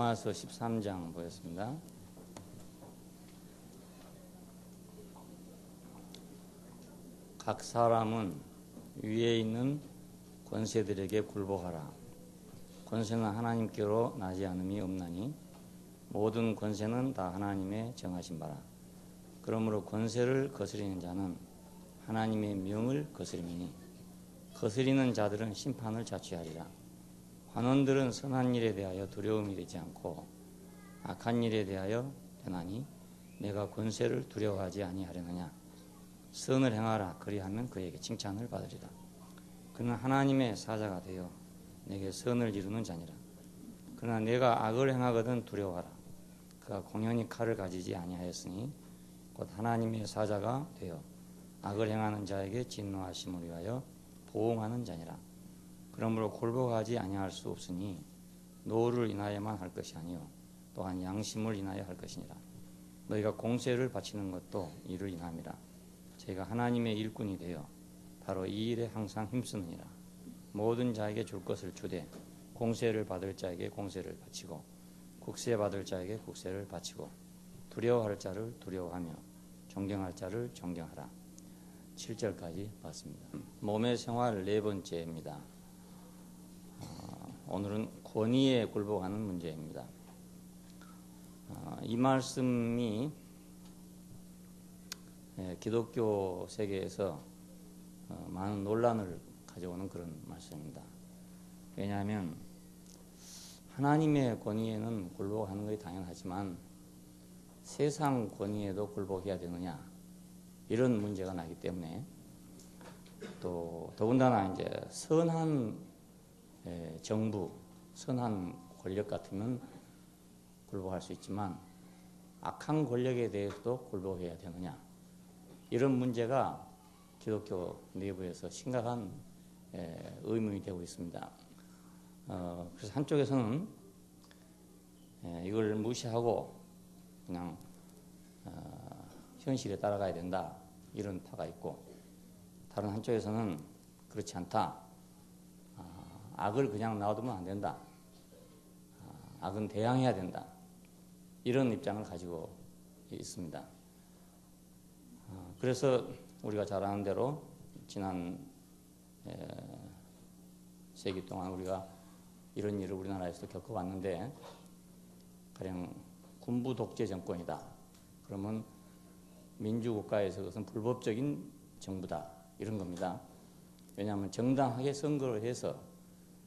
로마서 13장 보겠습니다. 각 사람은 위에 있는 권세들에게 굴복하라. 권세는 하나님께로 나지 않음이 없나니 모든 권세는 다 하나님의 정하신 바라. 그러므로 권세를 거스리는 자는 하나님의 명을 거스림이니 거스리는 자들은 심판을 자취하리라. 환원들은 선한 일에 대하여 두려움이 되지 않고 악한 일에 대하여 되나니 내가 권세를 두려워하지 아니하려느냐. 선을 행하라. 그리하면 그에게 칭찬을 받으리라. 그는 하나님의 사자가 되어 내게 선을 이루는 자니라. 그러나 내가 악을 행하거든 두려워하라. 그가 공연히 칼을 가지지 아니하였으니 곧 하나님의 사자가 되어 악을 행하는 자에게 진노하심을 위하여 보응하는 자니라. 그러므로 굴복하지 아니할 수 없으니 노를 인하여만 할 것이 아니요 또한 양심을 인하여 할 것이니라. 너희가 공세를 바치는 것도 이를 인함이라. 저희가 하나님의 일꾼이 되어 바로 이 일에 항상 힘쓰느니라. 모든 자에게 줄 것을 주되 공세를 받을 자에게 공세를 바치고 국세 받을 자에게 국세를 바치고 두려워할 자를 두려워하며 존경할 자를 존경하라. 7절까지 봤습니다. 몸의 생활 네 번째입니다. 오늘은 권위에 굴복하는 문제입니다. 이 말씀이 기독교 세계에서 많은 논란을 가져오는 그런 말씀입니다. 왜냐하면 하나님의 권위에는 굴복하는 것이 당연하지만 세상 권위에도 굴복해야 되느냐 이런 문제가 나기 때문에 또 더군다나 이제 선한 정부, 선한 권력 같으면 굴복할 수 있지만 악한 권력에 대해서도 굴복해야 되느냐 이런 문제가 기독교 내부에서 심각한 의문이 되고 있습니다. 그래서 한쪽에서는 이걸 무시하고 그냥 현실에 따라가야 된다 이런 파가 있고 다른 한쪽에서는 그렇지 않다. 악을 그냥 놔두면 안 된다. 악은 대항해야 된다. 이런 입장을 가지고 있습니다. 그래서 우리가 잘 아는 대로 지난 세기 동안 우리가 이런 일을 우리나라에서도 겪어왔는데 가령 군부 독재 정권이다. 그러면 민주국가에서 그것은 불법적인 정부다. 이런 겁니다. 왜냐하면 정당하게 선거를 해서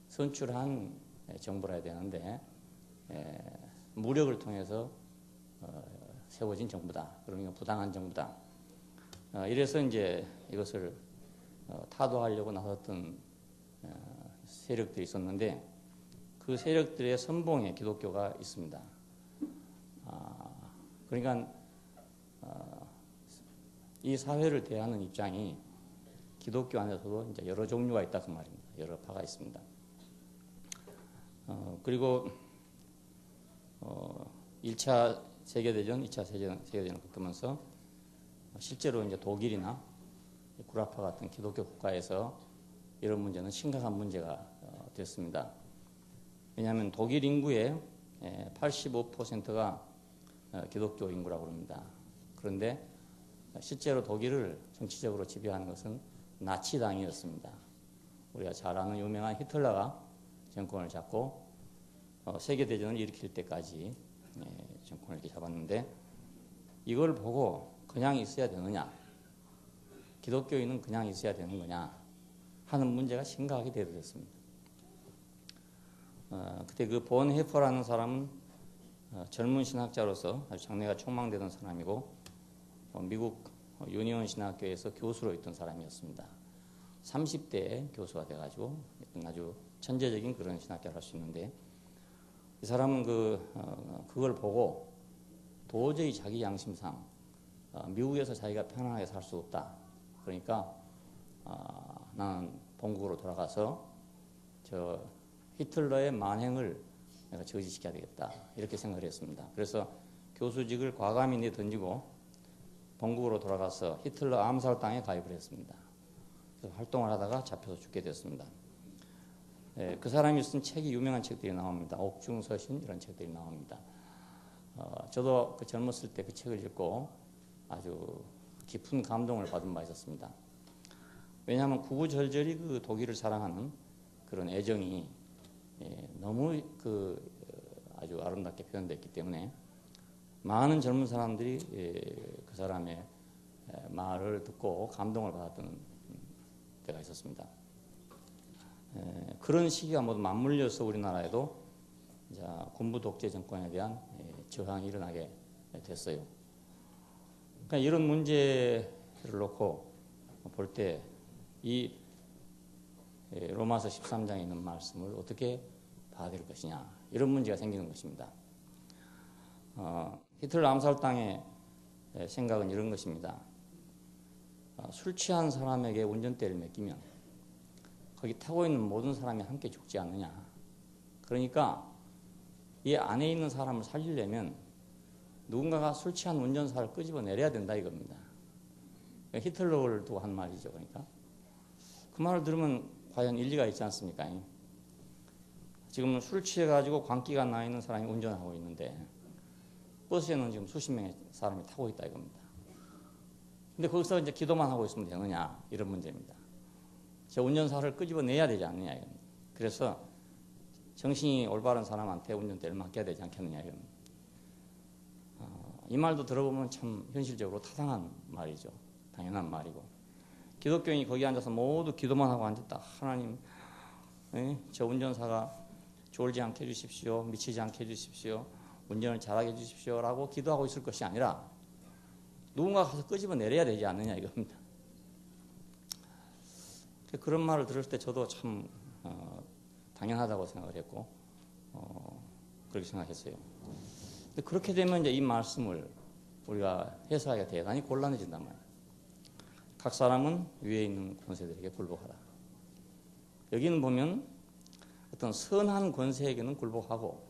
선출한 정부라 해야 되는데 무력을 통해서 세워진 정부다. 그러니까 부당한 정부다. 이래서 이제 이것을 타도하려고 나섰던 세력들이 있었는데 그 세력들의 선봉에 기독교가 있습니다. 그러니까 이 사회를 대하는 입장이 기독교 안에서도 이제 여러 종류가 있다 그 말입니다. 여러 파가 있습니다. 그리고 1차 세계대전, 2차 세계대전을 겪으면서 실제로 이제 독일이나 구라파 같은 기독교 국가에서 이런 문제는 심각한 문제가 됐습니다. 왜냐하면 독일 인구의 85%가 기독교 인구라고 합니다. 그런데 실제로 독일을 정치적으로 지배하는 것은 나치당이었습니다. 우리가 잘 아는 유명한 히틀러가 정권을 잡고 세계대전을 일으킬 때까지 정권을 이렇게 잡았는데 이걸 보고 그냥 있어야 되느냐 기독교인은 그냥 있어야 되는 거냐 하는 문제가 심각하게 대두됐습니다. 그때 그 본 헤퍼라는 사람은 젊은 신학자로서 아주 장래가 촉망되던 사람이고 미국 유니온 신학교에서 교수로 있던 사람이었습니다. 30대에 교수가 돼가지고 아주 천재적인 그런 신학자를 할 수 있는데 이 사람은 그걸 보고 도저히 자기 양심상 미국에서 자기가 편안하게 살 수 없다. 그러니까 나는 본국으로 돌아가서 저 히틀러의 만행을 내가 저지시켜야 되겠다. 이렇게 생각을 했습니다. 그래서 교수직을 과감히 내던지고 본국으로 돌아가서 히틀러 암살당에 가입을 했습니다. 그래서 활동을 하다가 잡혀서 죽게 됐습니다. 그 사람이 쓴 책이 유명한 책들이 나옵니다. 옥중서신 이런 책들이 나옵니다. 저도 그 젊었을 때 그 책을 읽고 아주 깊은 감동을 받은 바 있었습니다. 왜냐하면 구구절절히 그 독일을 사랑하는 그런 애정이 너무 아주 아름답게 표현됐기 때문에 많은 젊은 사람들이 그 사람의 말을 듣고 감동을 받았던 때가 있었습니다. 그런 시기가 모두 맞물려서 우리나라에도 군부 독재 정권에 대한 저항이 일어나게 됐어요. 그러니까 이런 문제를 놓고 볼 때 이 로마서 13장에 있는 말씀을 어떻게 봐야 될 것이냐, 이런 문제가 생기는 것입니다. 히틀러 암살당의 생각은 이런 것입니다. 술 취한 사람에게 운전대를 맡기면 거기 타고 있는 모든 사람이 함께 죽지 않느냐. 그러니까 이 안에 있는 사람을 살리려면 누군가가 술 취한 운전사를 끄집어 내려야 된다 이겁니다. 히틀러를 두고 한 말이죠. 그러니까 그 말을 들으면 과연 일리가 있지 않습니까? 지금 술 취해가지고 광기가 나 있는 사람이 운전하고 있는데 버스에는 지금 수십 명의 사람이 타고 있다 이겁니다. 근데 거기서 이제 기도만 하고 있으면 되느냐, 이런 문제입니다. 저 운전사를 끄집어 내야 되지 않느냐 이겁니다. 그래서 정신이 올바른 사람한테 운전대를 맡겨야 되지 않겠느냐 이겁니다. 이 말도 들어보면 참 현실적으로 타당한 말이죠. 당연한 말이고, 기독교인이 거기 앉아서 모두 기도만 하고 앉았다. 하나님, 저 운전사가 졸지 않게 해주십시오. 미치지 않게 해주십시오. 운전을 잘하게 해주십시오. 라고 기도하고 있을 것이 아니라 누군가 가서 끄집어 내려야 되지 않느냐 이겁니다. 그런 말을 들을 때 저도 참 당연하다고 생각을 했고 그렇게 생각했어요. 근데 그렇게 되면 이제 이 말씀을 우리가 해석하기가 대단히 곤란해진단 말이에요. 각 사람은 위에 있는 권세들에게 굴복하라. 여기는 보면 어떤 선한 권세에게는 굴복하고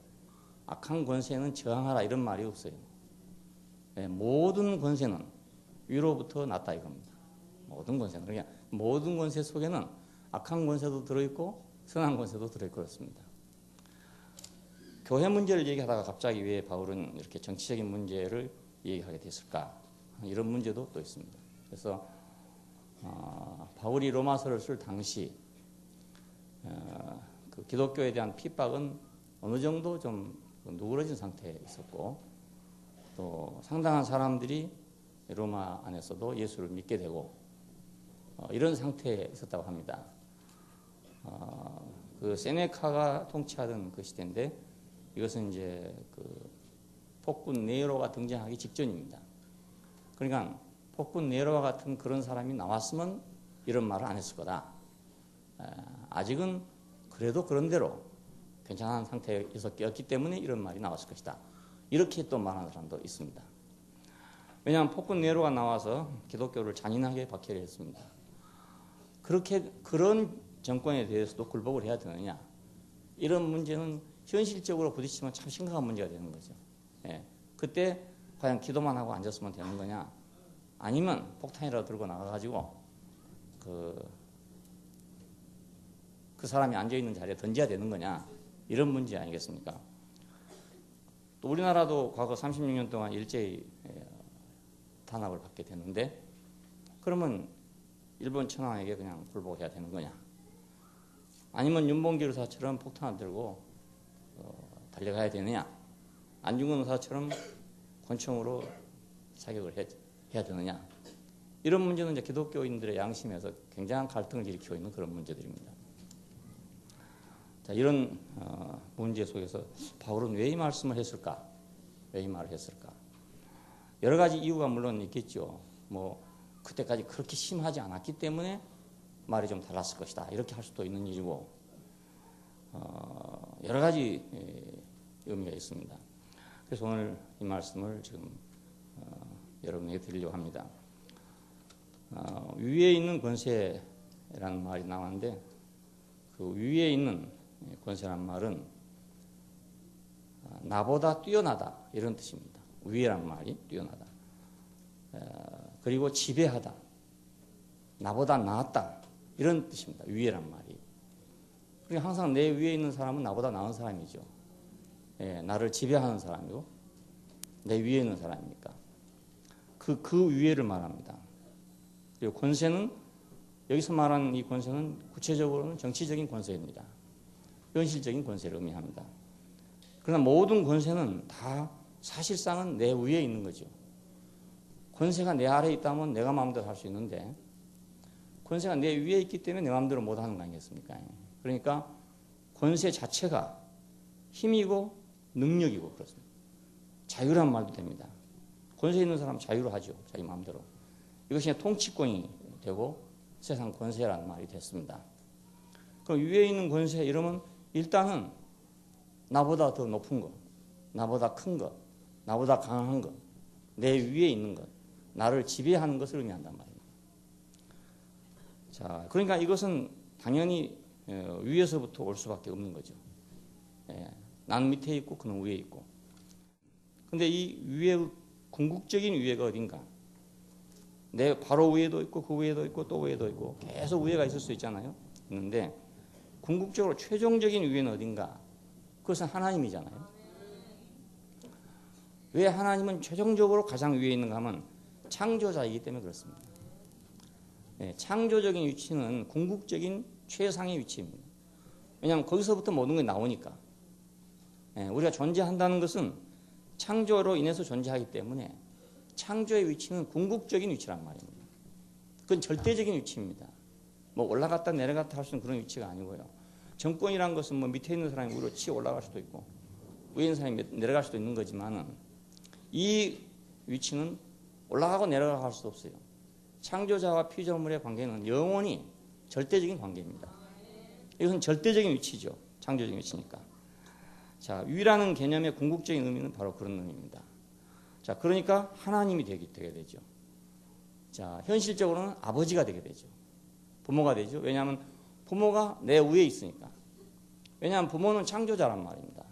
악한 권세에는 저항하라, 이런 말이 없어요. 모든 권세는 위로부터 났다 이겁니다. 모든 권세는. 그러니까 모든 권세 속에는 악한 권세도 들어있고 선한 권세도 들어있고 그렇습니다. 교회 문제를 얘기하다가 갑자기 왜 바울은 이렇게 정치적인 문제를 얘기하게 됐을까? 이런 문제도 또 있습니다. 그래서 바울이 로마서를 쓸 당시 그 기독교에 대한 핍박은 어느 정도 좀 누그러진 상태에 있었고, 또 상당한 사람들이 로마 안에서도 예수를 믿게 되고 이런 상태에 있었다고 합니다. 그 세네카가 통치하던 그 시대인데, 이것은 이제 그 폭군 네로가 등장하기 직전입니다. 그러니까 폭군 네로와 같은 그런 사람이 나왔으면 이런 말을 안 했을 거다. 아직은 그래도 그런대로 괜찮은 상태에 있었기 때문에 이런 말이 나왔을 것이다. 이렇게 또 말하는 사람도 있습니다. 왜냐하면 폭군 네로가 나와서 기독교를 잔인하게 박해를 했습니다. 그런 정권에 대해서도 굴복을 해야 되느냐, 이런 문제는 현실적으로 부딪히면 참 심각한 문제가 되는 거죠. 그때 과연 기도만 하고 앉았으면 되는 거냐, 아니면 폭탄이라도 들고 나가가지고 그 사람이 앉아있는 자리에 던져야 되는 거냐, 이런 문제 아니겠습니까? 또 우리나라도 과거 36년 동안 일제히 탄압을 받게 되는데, 그러면 일본 천황에게 그냥 굴복해야 되는 거냐, 아니면 윤봉길 의사처럼 폭탄을 들고 달려가야 되느냐, 안중근 의사처럼 권총으로 사격을 해야 되느냐, 이런 문제는 이제 기독교인들의 양심에서 굉장한 갈등을 일으키고 있는 그런 문제들입니다. 자, 이런 문제 속에서 바울은 왜 이 말씀을 했을까? 왜 이 말을 했을까? 여러 가지 이유가 물론 있겠죠. 뭐 그때까지 그렇게 심하지 않았기 때문에 말이 좀 달랐을 것이다, 이렇게 할 수도 있는 일이고, 여러 가지 의미가 있습니다. 그래서 오늘 이 말씀을 지금 여러분에게 드리려고 합니다. 위에 있는 권세라는 말이 나왔는데, 그 위에 있는 권세란 말은 나보다 뛰어나다, 이런 뜻입니다. 위에란 말이 뛰어나다. 그리고 지배하다, 나보다 나았다, 이런 뜻입니다. 위에란 말이. 그러니까 항상 내 위에 있는 사람은 나보다 나은 사람이죠. 예, 나를 지배하는 사람이고 내 위에 있는 사람이니까 그 위에를 말합니다. 그리고 권세는 여기서 말하는 이 권세는 구체적으로는 정치적인 권세입니다. 현실적인 권세를 의미합니다. 그러나 모든 권세는 다 사실상은 내 위에 있는 거죠. 권세가 내 아래에 있다면 내가 마음대로 할 수 있는데 권세가 내 위에 있기 때문에 내 마음대로 못하는 거 아니겠습니까? 그러니까 권세 자체가 힘이고 능력이고 그렇습니다. 자유란 말도 됩니다. 권세 있는 사람은 자유로 하죠. 자기 마음대로. 이것이 통치권이 되고 세상 권세라는 말이 됐습니다. 그럼 위에 있는 권세 이러면 일단은 나보다 더 높은 것, 나보다 큰 것, 나보다 강한 것, 내 위에 있는 것, 나를 지배하는 것을 의미한단 말입니다. 자, 그러니까 이것은 당연히 위에서부터 올 수밖에 없는 거죠. 예, 난 밑에 있고 그는 위에 있고. 근데 이 위에 궁극적인 위에가 어딘가? 내 바로 위에도 있고 그 위에도 있고 또 위에도 있고 계속 위에가 있을 수 있잖아요. 있는데 궁극적으로 최종적인 위에는 어딘가? 그것은 하나님이잖아요. 왜 하나님은 최종적으로 가장 위에 있는가 하면 창조자이기 때문에 그렇습니다. 네, 창조적인 위치는 궁극적인 최상의 위치입니다. 왜냐하면 거기서부터 모든 게 나오니까. 네, 우리가 존재한다는 것은 창조로 인해서 존재하기 때문에 창조의 위치는 궁극적인 위치란 말입니다. 그건 절대적인 위치입니다. 뭐 올라갔다 내려갔다 할 수 있는 그런 위치가 아니고요. 정권이란 것은 뭐 밑에 있는 사람이 위로 치어 올라갈 수도 있고 위에 있는 사람이 내려갈 수도 있는 거지만은 이 위치는 올라가고 내려갈 수도 없어요. 창조자와 피조물의 관계는 영원히 절대적인 관계입니다. 이것은 절대적인 위치죠. 창조적인 위치니까. 자, 위라는 개념의 궁극적인 의미는 바로 그런 의미입니다. 자, 그러니까 하나님이 되게 되죠. 자, 현실적으로는 아버지가 되게 되죠. 부모가 되죠. 왜냐하면 부모가 내 위에 있으니까. 왜냐하면 부모는 창조자란 말입니다.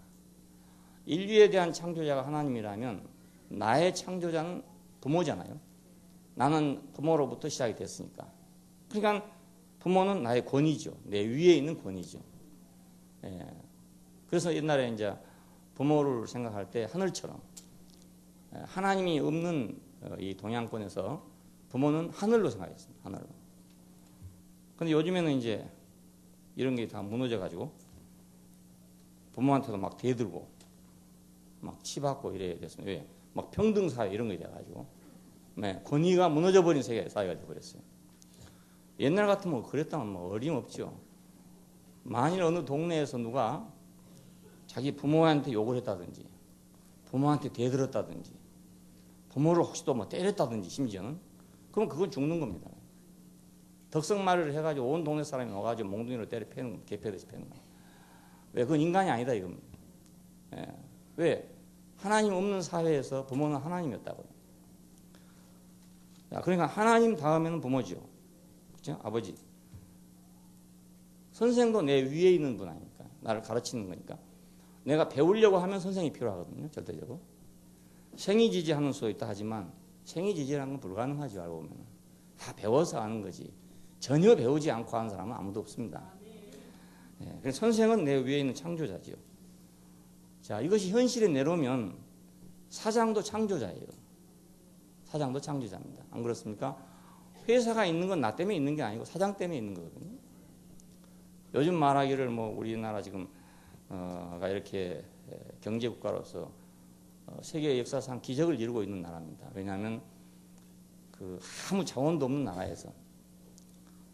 인류에 대한 창조자가 하나님이라면 나의 창조자는 부모잖아요. 나는 부모로부터 시작이 됐으니까. 그러니까 부모는 나의 권위죠. 내 위에 있는 권위죠. 예. 그래서 옛날에 이제 부모를 생각할 때 하늘처럼 하나님이 없는 이 동양권에서 부모는 하늘로 생각했습니다. 하늘로. 근데 요즘에는 이제 이런 게 다 무너져가지고 부모한테도 막 대들고 막 치받고 이래야 됐습니다. 왜? 막 평등사회 이런 거 돼가지고 네, 권위가 무너져버린 사회가 돼버렸어요. 옛날 같으면 그랬다면 뭐 어림없죠. 만일 어느 동네에서 누가 자기 부모한테 욕을 했다든지 부모한테 대들었다든지 부모를 혹시 또 뭐 때렸다든지 심지어는 그럼 그건 죽는 겁니다. 덕성말을 해가지고 온 동네 사람이 와가지고 몽둥이로 때려 패는 거, 개패듯이 패는 거. 왜? 그건 인간이 아니다 이겁니다. 예. 왜? 하나님 없는 사회에서 부모는 하나님이었다고요. 자, 그러니까 하나님 다음에는 부모죠. 그렇죠? 아버지. 선생도 내 위에 있는 분 아닙니까? 나를 가르치는 거니까. 내가 배우려고 하면 선생이 필요하거든요. 절대적으로. 생이지지하는 수도 있다 하지만 생이지지라는 건 불가능하죠. 알고 보면. 다 배워서 아는 거지. 전혀 배우지 않고 하는 사람은 아무도 없습니다. 예, 그래서 선생은 내 위에 있는 창조자지요. 자, 이것이 현실에 내려오면 사장도 창조자예요. 사장도 창조자입니다. 안 그렇습니까? 회사가 있는 건 나 때문에 있는 게 아니고 사장 때문에 있는 거거든요. 요즘 말하기를 뭐 우리나라 지금 가 이렇게 경제국가로서 세계 역사상 기적을 이루고 있는 나라입니다. 왜냐하면 그 아무 자원도 없는 나라에서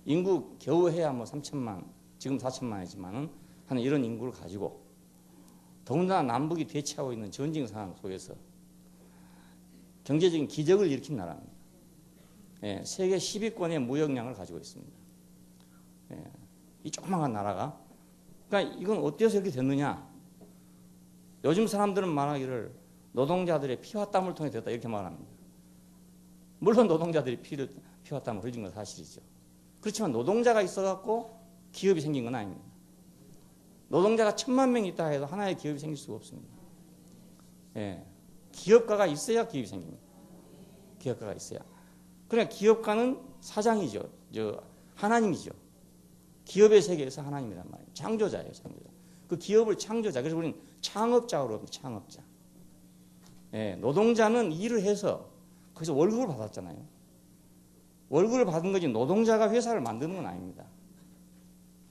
인구 겨우 해야 뭐 3천만, 지금 4천만이지만은 하는 이런 인구를 가지고 더군다나 남북이 대치하고 있는 전쟁 상황 속에서 경제적인 기적을 일으킨 나라입니다. 예, 세계 10위권의 무역량을 가지고 있습니다. 예, 이 조그마한 나라가 그러니까 이건 어때서 이렇게 됐느냐? 요즘 사람들은 말하기를 노동자들의 피와 땀을 통해 됐다 이렇게 말합니다. 물론 노동자들이 피와 땀을 흘린 건 사실이죠. 그렇지만 노동자가 있어갖고 기업이 생긴 건 아닙니다. 노동자가 1000만 명이 있다 해도 하나의 기업이 생길 수가 없습니다. 예, 기업가가 있어야 기업이 생깁니다. 기업가가 있어야. 그러니까 기업가는 사장이죠. 하나님이죠. 기업의 세계에서 하나님이란 말이에요. 창조자예요, 창조자. 그 기업을 창조자. 그래서 우리는 창업자로 합니다. 창업자. 예, 노동자는 일을 해서 거기서 월급을 받았잖아요. 월급을 받은 거지 노동자가 회사를 만드는 건 아닙니다.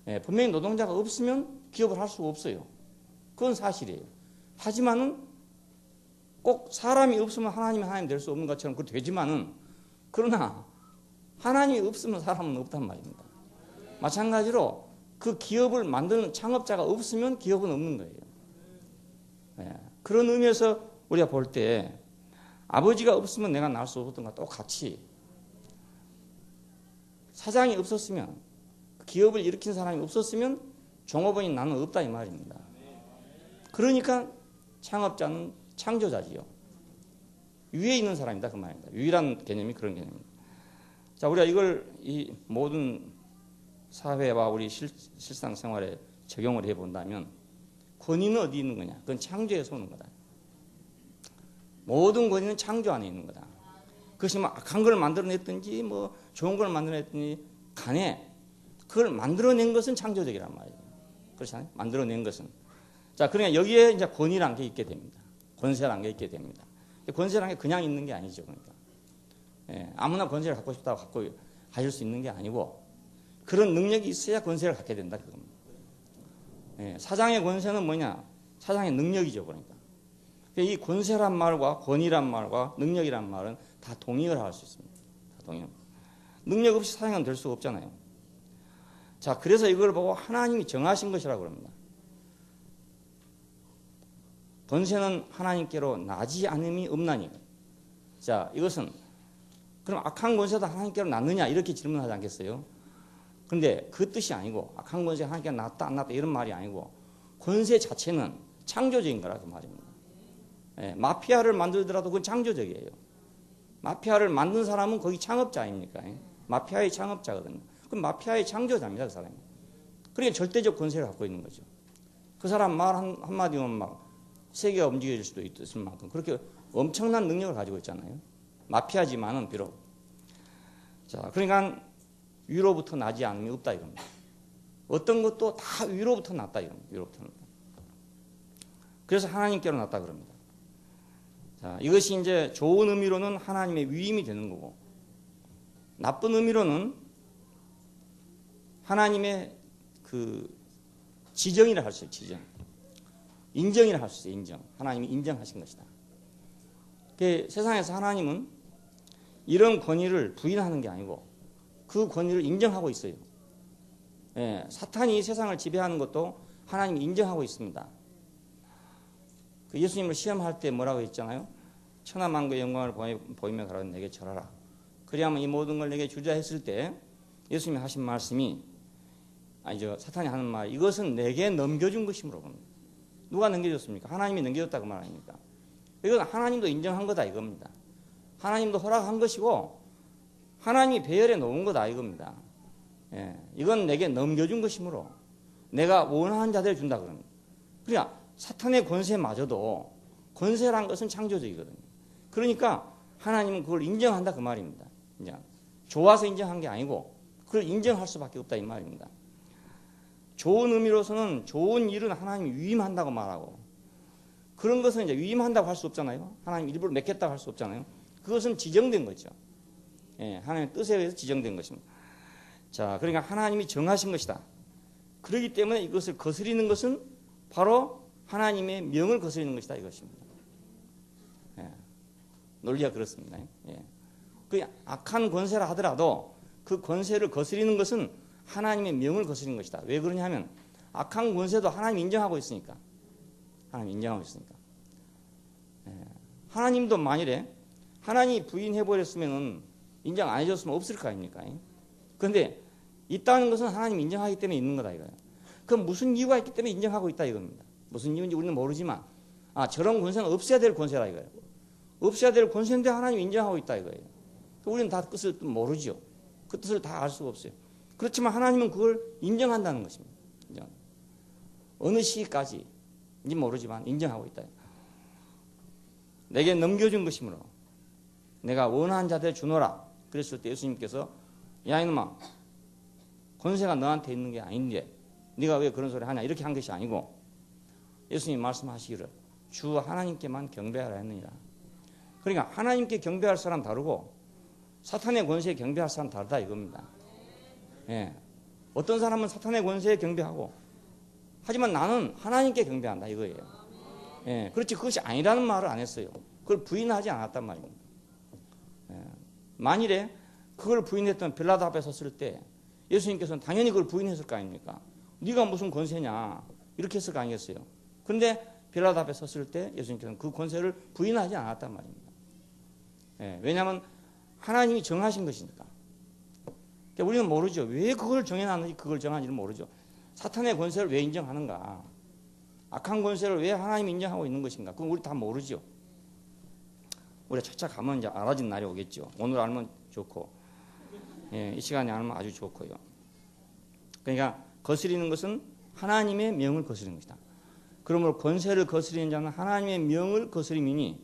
예, 분명히 노동자가 없으면 기업을 할 수가 없어요. 그건 사실이에요. 하지만은 꼭 사람이 없으면 하나님 될 수 없는 것처럼 그렇게 되지만은 그러나 하나님이 없으면 사람은 없단 말입니다. 마찬가지로 그 기업을 만드는 창업자가 없으면 기업은 없는 거예요. 예, 그런 의미에서 우리가 볼 때 아버지가 없으면 내가 낳을 수 없었던 것과 똑같이 사장이 없었으면 기업을 일으킨 사람이 없었으면 종업원인 나는 없다 이 말입니다. 그러니까 창업자는 창조자지요. 위에 있는 사람이다 그 말입니다. 유일한 개념이 그런 개념입니다. 자, 우리가 이걸 이 모든 사회와 우리 실상생활에 적용을 해본다면 권위는 어디 있는 거냐? 그건 창조에서 오는 거다. 모든 권위는 창조 안에 있는 거다. 그것이 뭐 악한 걸 만들어냈든지 뭐 좋은 걸 만들어냈든지 간에 그걸 만들어낸 것은 창조적이란 말이에요. 그렇잖아요? 만들어낸 것은. 자, 그러니까 여기에 이제 권위란 게 있게 됩니다. 권세란 게 있게 됩니다. 권세란 게 그냥 있는 게 아니죠. 그러니까. 예, 아무나 권세를 갖고 싶다고 갖고 가질 수 있는 게 아니고 그런 능력이 있어야 권세를 갖게 된다. 그겁니다. 예, 사장의 권세는 뭐냐? 사장의 능력이죠. 그러니까. 이 권세란 말과 권위란 말과 능력이란 말은 다 동의를 할 수 있습니다. 다 동의. 능력 없이 사장은 될 수가 없잖아요. 자, 그래서 이걸 보고 하나님이 정하신 것이라고 합니다. 권세는 하나님께로 나지 않음이 없나니. 자, 이것은 그럼 악한 권세도 하나님께로 났느냐 이렇게 질문하지 않겠어요? 그런데 그 뜻이 아니고 악한 권세가 하나님께로 났다 안 났다 이런 말이 아니고 권세 자체는 창조적인 거라 그 말입니다. 예, 마피아를 만들더라도 그건 창조적이에요. 마피아를 만든 사람은 거기 창업자 아닙니까? 마피아의 창업자거든요. 그럼 마피아의 창조자입니다, 그 사람이. 그러니까 절대적 권세를 갖고 있는 거죠. 그 사람 말 한마디면 막 세계가 움직여질 수도 있을 만큼 그렇게 엄청난 능력을 가지고 있잖아요. 마피아지만은 비록. 자, 그러니까 위로부터 나지 않음이 없다 이겁니다. 어떤 것도 다 위로부터 났다 이겁니다. 위로부터 났다. 그래서 하나님께로 났다 그럽니다. 자, 이것이 이제 좋은 의미로는 하나님의 위임이 되는 거고, 나쁜 의미로는 하나님의 그 지정이라 할 수 있어요. 지정. 인정이라 할 수 있어요. 인정. 하나님이 인정하신 것이다. 세상에서 하나님은 이런 권위를 부인하는 게 아니고 그 권위를 인정하고 있어요. 예, 사탄이 세상을 지배하는 것도 하나님이 인정하고 있습니다. 그 예수님을 시험할 때 뭐라고 했잖아요? 천하만국의 영광을 보이며 가라고 내게 절하라. 그리하면 이 모든 걸 내게 주자 했을 때 예수님이 하신 말씀이 사탄이 하는 말, 이것은 내게 넘겨준 것이므로 봅니다. 누가 넘겨줬습니까? 하나님이 넘겨줬다 그 말 아닙니까? 이건 하나님도 인정한 거다 이겁니다. 하나님도 허락한 것이고 하나님이 배열해 놓은 거다 이겁니다. 예, 이건 내게 넘겨준 것이므로 내가 원하는 자들을 준다 그럽니다. 그러니까 사탄의 권세마저도 권세란 것은 창조적이거든요. 그러니까 하나님은 그걸 인정한다 그 말입니다. 이제 좋아서 인정한 게 아니고 그걸 인정할 수밖에 없다 이 말입니다. 좋은 의미로서는 좋은 일은 하나님이 위임한다고 말하고 그런 것은 이제 위임한다고 할 수 없잖아요. 하나님 일부러 맡겼다고 할 수 없잖아요. 그것은 지정된 거죠. 예, 하나님의 뜻에 의해서 지정된 것입니다. 자, 그러니까 하나님이 정하신 것이다. 그렇기 때문에 이것을 거스리는 것은 바로 하나님의 명을 거스리는 것이다 이것입니다. 예, 논리가 그렇습니다. 예. 그 악한 권세라 하더라도 그 권세를 거스리는 것은 하나님의 명을 거스리는 것이다. 왜 그러냐 하면 악한 권세도 하나님 인정하고 있으니까. 하나님 인정하고 있으니까. 예. 하나님도 만일에 하나님이 부인해버렸으면 인정 안 해줬으면 없을 거 아닙니까? 그런데 있다는 것은 하나님 인정하기 때문에 있는 거다 이거예요. 그럼 무슨 이유가 있기 때문에 인정하고 있다 이겁니다. 무슨 이유인지 우리는 모르지만 저런 권세는 없애야 될 권세라 이거예요. 없애야 될 권세인데 하나님 인정하고 있다 이거예요. 우리는 다 뜻을 모르죠. 그 뜻을 다 알 수가 없어요. 그렇지만 하나님은 그걸 인정한다는 것입니다. 어느 시기까지인지 모르지만 인정하고 있다. 내게 넘겨준 것이므로 내가 원하는 자들 주노라. 그랬을 때 예수님께서 야 이놈아 권세가 너한테 있는 게 아닌데 네가 왜 그런 소리 하냐 이렇게 한 것이 아니고 예수님이 말씀하시기를 주 하나님께만 경배하라 했느니라. 그러니까 하나님께 경배할 사람 다르고 사탄의 권세에 경배할 사람 다르다 이겁니다. 예. 어떤 사람은 사탄의 권세에 경배하고 하지만 나는 하나님께 경배한다 이거예요. 예. 그렇지 그것이 아니라는 말을 안 했어요. 그걸 부인하지 않았단 말입니다. 예. 만일에 그걸 부인했던 빌라도 앞에 섰을 때 예수님께서는 당연히 그걸 부인했을 거 아닙니까? 네가 무슨 권세냐 이렇게 했을 거 아니겠어요? 그런데 빌라도 앞에 섰을 때 예수님께서는 그 권세를 부인하지 않았단 말입니다. 예, 왜냐하면 하나님이 정하신 것이니까. 그러니까 우리는 모르죠. 왜 그걸 정해놨는지 그걸 정하는지는 모르죠. 사탄의 권세를 왜 인정하는가? 악한 권세를 왜 하나님이 인정하고 있는 것인가? 그건 우리 다 모르죠. 우리가 차차 가면 이제 알아진 날이 오겠죠. 오늘 알면 좋고, 예, 이 시간에 알면 아주 좋고요. 그러니까 거스리는 것은 하나님의 명을 거스리는 것이다. 그러므로 권세를 거스리는 자는 하나님의 명을 거스림이니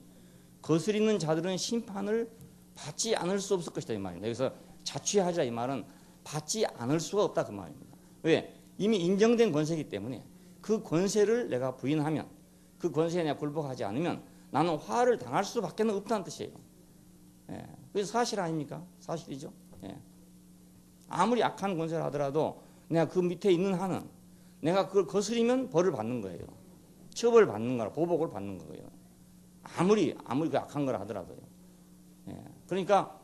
거스리는 자들은 심판을 받지 않을 수 없을 것이다 이 말입니다. 여기서 자취하자 이 말은 받지 않을 수가 없다 그 말입니다. 왜? 이미 인정된 권세이기 때문에 그 권세를 내가 부인하면 그 권세에 내가 굴복하지 않으면 나는 화를 당할 수밖에 없다는 뜻이에요. 예. 그게 사실 아닙니까? 사실이죠. 예. 아무리 악한 권세를 하더라도 내가 그 밑에 있는 한은 내가 그걸 거스리면 벌을 받는 거예요. 처벌을 받는 거라 보복을 받는 거예요. 아무리 그 악한 걸 하더라도요. 예. 그러니까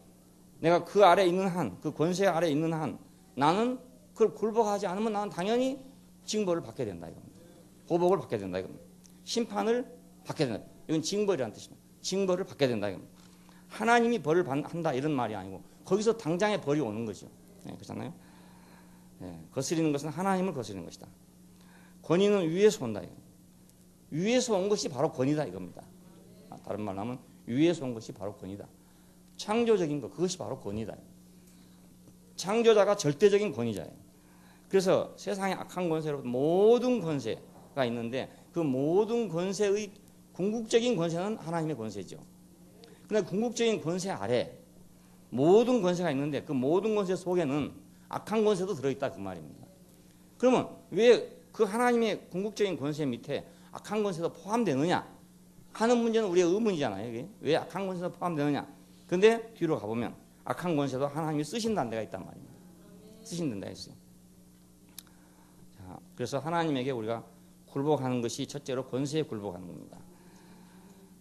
내가 그 아래 있는 한, 그 권세 아래 있는 한, 나는 그걸 굴복하지 않으면 나는 당연히 징벌을 받게 된다 이겁니다. 보복을 받게 된다 이겁니다. 심판을 받게 된다. 이건 징벌이라는 뜻입니다. 징벌을 받게 된다 이겁니다. 하나님이 벌을 한다 이런 말이 아니고 거기서 당장에 벌이 오는 거죠. 예, 그렇잖아요. 예, 거스리는 것은 하나님을 거스리는 것이다. 권위는 위에서 온다 이겁니다. 위에서 온 것이 바로 권위다 이겁니다. 다른 말로 하면 위에서 온 것이 바로 권위다. 창조적인 것 그것이 바로 권위다. 창조자가 절대적인 권위자예요. 그래서 세상의 악한 권세로 모든 권세가 있는데 그 모든 권세의 궁극적인 권세는 하나님의 권세죠. 그런데 궁극적인 권세 아래 모든 권세가 있는데 그 모든 권세 속에는 악한 권세도 들어있다 그 말입니다. 그러면 왜 그 하나님의 궁극적인 권세 밑에 악한 권세도 포함되느냐 하는 문제는 우리의 의문이잖아요. 이게. 왜 악한 권세도 포함되느냐. 그런데 뒤로 가보면 악한 권세도 하나님이 쓰신다는 데가 있단 말입니다. 쓰신다는 데가 있어요. 자, 그래서 하나님에게 우리가 굴복하는 것이 첫째로 권세에 굴복하는 겁니다.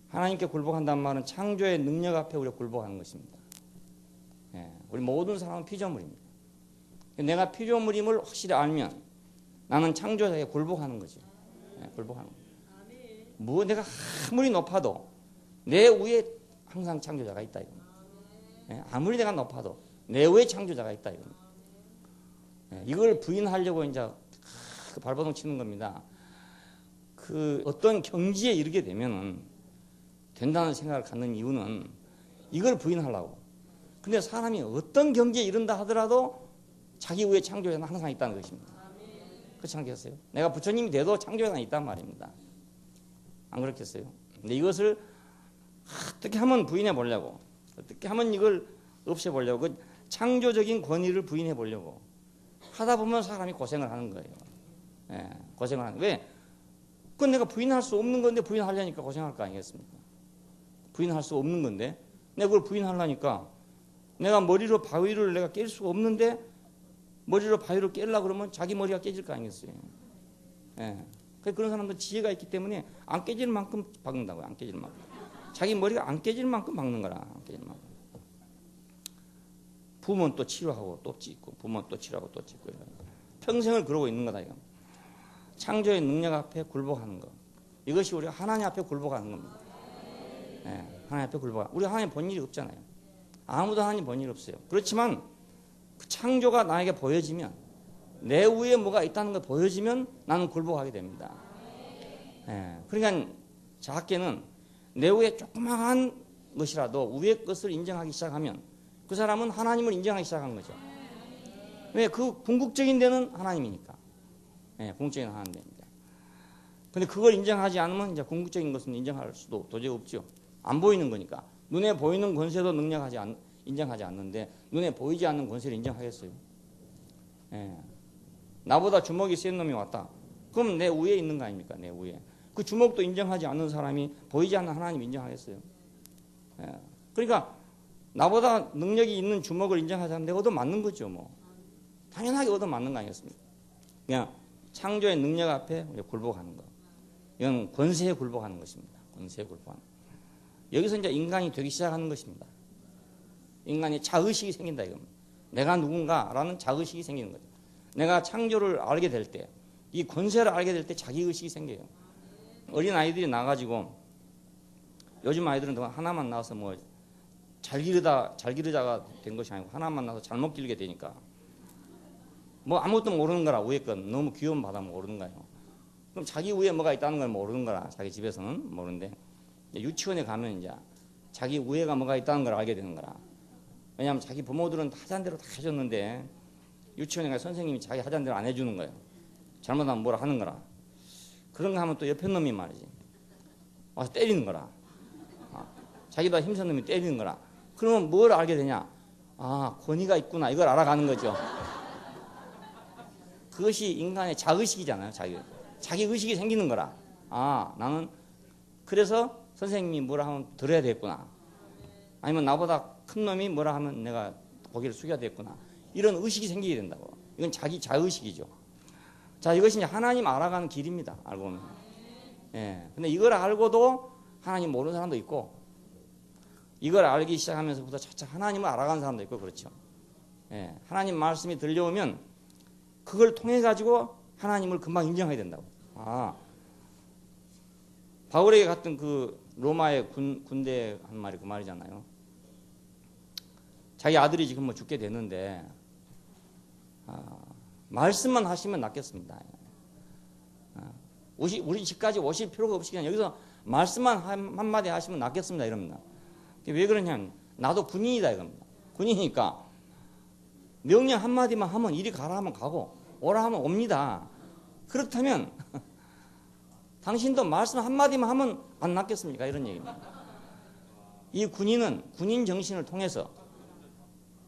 하나님께 굴복한다는 말은 창조의 능력 앞에 우리가 굴복하는 것입니다. 예, 우리 모든 사람은 피조물입니다. 내가 피조물임을 확실히 알면 나는 창조자에게 굴복하는 거죠. 예, 굴복하는 거예요. 뭐 내가 아무리 높아도 내 위에 항상 창조자가 있다 이겁니다. 예, 아무리 내가 높아도 내 위에 창조자가 있다 이겁니다. 예, 이걸 부인하려고 이제 그 발버둥 치는 겁니다. 그 어떤 경지에 이르게 되면은 된다는 생각을 갖는 이유는 이걸 부인하려고. 근데 사람이 어떤 경지에 이른다 하더라도 자기 위에 창조자는 항상 있다는 것입니다. 그렇지 않겠어요? 내가 부처님이 돼도 창조자는 있단 말입니다. 안 그렇겠어요? 근데 이것을 어떻게 하면 부인해 보려고, 어떻게 하면 이걸 없애 보려고, 그 창조적인 권위를 부인해 보려고 하다 보면 사람이 고생을 하는 거예요. 예, 고생을 하는 거예요. 왜? 그건 내가 부인할 수 없는 건데 부인하려니까 고생할 거 아니겠습니까? 부인할 수 없는 건데 내가 그걸 부인하려니까 내가 머리로 바위를 내가 깰 수가 없는데 머리로 바위를 깨려고 그러면 자기 머리가 깨질 거 아니겠어요? 예. 그런 사람들 지혜가 있기 때문에 안 깨질 만큼 박는다고요. 안 깨질 만큼. 자기 머리가 안 깨질 만큼 박는 거라. 안 깨질 만큼. 부모는 또 치료하고 또 찢고 부모는 또 치료하고 또 찢고 평생을 그러고 있는 거다 이거. 창조의 능력 앞에 굴복하는 것. 이것이 우리가 하나님 앞에 굴복하는 겁니다. 예. 하나님 앞에 굴복하는. 우리 하나님 본 일이 없잖아요. 아무도 하나님 본 일 없어요. 그렇지만 그 창조가 나에게 보여지면 내 위에 뭐가 있다는 걸 보여지면 나는 굴복하게 됩니다. 예, 그러니까 작게는 내 위에 조그마한 것이라도 위의 것을 인정하기 시작하면 그 사람은 하나님을 인정하기 시작한 거죠. 왜? 그 궁극적인 데는 하나님이니까. 예, 궁극적인 하나님입니다. 근데 그걸 인정하지 않으면 이제 궁극적인 것은 인정할 수도 도저히 없죠. 안 보이는 거니까. 눈에 보이는 권세도 인정하지 않는데 눈에 보이지 않는 권세를 인정하겠어요? 예. 나보다 주먹이 센 놈이 왔다. 그럼 내 위에 있는 거 아닙니까? 내 위에. 그 주먹도 인정하지 않는 사람이 보이지 않는 하나님 인정하겠어요? 예. 그러니까 나보다 능력이 있는 주먹을 인정하지 않는데 얻어맞는 거죠. 뭐 당연하게 얻어맞는 거 아니겠습니까? 그냥 창조의 능력 앞에 굴복하는 거. 이건 권세에 굴복하는 것입니다. 권세에 굴복하는 거. 여기서 이제 인간이 되기 시작하는 것입니다. 인간이 자의식이 생긴다 이겁니다. 내가 누군가라는 자의식이 생기는 거죠. 내가 창조를 알게 될 때, 이 권세를 알게 될 때 자기의식이 생겨요. 어린 아이들이 나가지고 요즘 아이들은 하나만 나와서 뭐 잘 기르자가 된 것이 아니고 하나만 나와서 잘못 기르게 되니까 뭐 아무것도 모르는 거라. 위에 건 너무 귀여움 받아 모르는 거예요. 그럼 자기 위에 뭐가 있다는 걸 모르는 거라. 자기 집에서는 모르는데 유치원에 가면 이제 자기 위에가 뭐가 있다는 걸 알게 되는 거라. 왜냐하면 자기 부모들은 하자는 대로 다 해줬는데 유치원에 가서 선생님이 자기 하자는 대로 안 해주는 거예요. 잘못하면 뭐라 하는 거라. 그런 거 하면 또 옆에 놈이 말이지 와서 때리는 거라. 자기보다 힘센 놈이 때리는 거라. 그러면 뭘 알게 되냐? 아, 권위가 있구나. 이걸 알아가는 거죠. 그것이 인간의 자의식이잖아요. 자기 의식이 생기는 거라. 아, 나는 그래서 선생님이 뭐라 하면 들어야 되겠구나. 아니면 나보다 큰 놈이 뭐라 하면 내가 고개를 숙여야 되겠구나. 이런 의식이 생기게 된다고. 이건 자기 자의식이죠. 자, 이것이 이제 하나님 알아가는 길입니다. 알고 보면. 예. 근데 이걸 알고도 하나님 모르는 사람도 있고, 이걸 알기 시작하면서부터 차차 하나님을 알아가는 사람도 있고, 그렇죠. 예. 하나님 말씀이 들려오면 그걸 통해 가지고 하나님을 금방 인정해야 된다고. 아, 바울에게 갔던 그 로마의 군대 한 말이 그 말이잖아요. 자기 아들이 지금 뭐 죽게 됐는데 말씀만 하시면 낫겠습니다. 우리 집까지 오실 필요가 없이 그냥 여기서 말씀만 한마디 하시면 낫겠습니다. 이럽니다. 왜 그러냐면 나도 군인이다 이겁니다. 군인이니까 명령 한마디만 하면 이리 가라 하면 가고 오라 하면 옵니다. 그렇다면 당신도 말씀 한마디만 하면 안 낫겠습니까? 이런 얘기입니다. 이 군인은 군인 정신을 통해서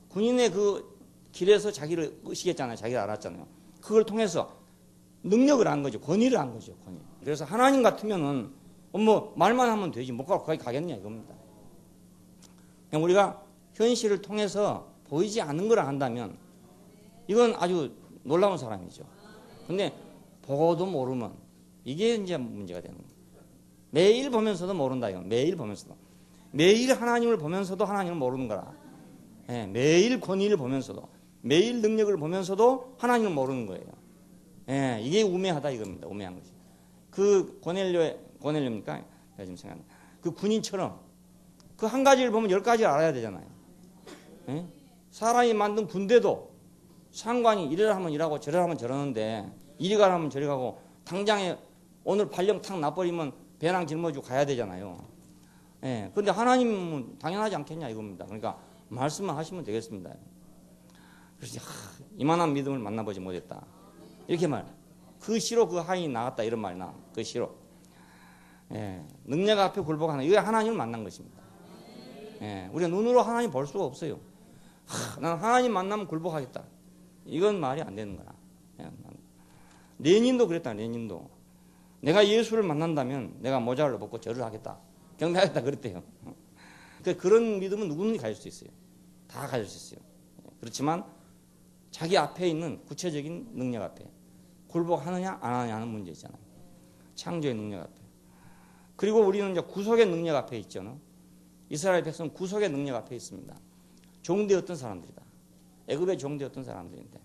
군인의 그 길에서 자기를 의식했잖아요. 자기를 알았잖아요. 그걸 통해서 능력을 한 거죠. 권위를 한 거죠. 권위. 그래서 하나님 같으면은 뭐 말만 하면 되지 못 가고 거기 가겠냐 이겁니다. 그냥 우리가 현실을 통해서 보이지 않는 걸 한다면 이건 아주 놀라운 사람이죠. 근데 보고도 모르면 이게 이제 문제가 되는 거예요. 매일 보면서도 모른다 이건. 매일 보면서도. 매일 하나님을 보면서도 하나님을 모르는 거라. 예, 매일 권위를 보면서도 매일 능력을 보면서도 하나님을 모르는 거예요. 예, 이게 우매하다 이겁니다. 우매한 것이. 그 고넬료입니까? 제가 지금 생각나. 그 군인처럼 그 한 가지를 보면 10가지를 알아야 되잖아요. 예? 사람이 만든 군대도 상관이 이래라 하면 이러고 저래라 하면 저러는데 이리 가라 하면 저리 가고 당장에 오늘 발령 탁 나버리면 배낭 짊어지고 가야 되잖아요. 예, 근데 하나님은 당연하지 않겠냐 이겁니다. 그러니까 말씀만 하시면 되겠습니다. 그래서 이만한 믿음을 만나보지 못했다. 이렇게 말. 그 시로 그 하인이 나갔다 이런 말이 나. 그 시로. 예, 능력 앞에 굴복하는 이게 하나님을 만난 것입니다. 예, 우리가 눈으로 하나님 볼 수가 없어요. 난 하나님 만나면 굴복하겠다. 이건 말이 안 되는 거라. 예, 레닌도 그랬다. 레닌도. 내가 예수를 만난다면 내가 모자를 벗고 절을 하겠다. 경배하겠다 그랬대요. 그런 믿음은 누구든지 가질 수 있어요. 다 가질 수 있어요. 그렇지만 자기 앞에 있는 구체적인 능력 앞에 굴복하느냐 안 하느냐 하는 문제 있잖아요. 창조의 능력 앞에. 그리고 우리는 이제 구속의 능력 앞에 있잖아요. 이스라엘 백성은 구속의 능력 앞에 있습니다. 종되었던 사람들이다. 애굽의 종되었던 사람들인데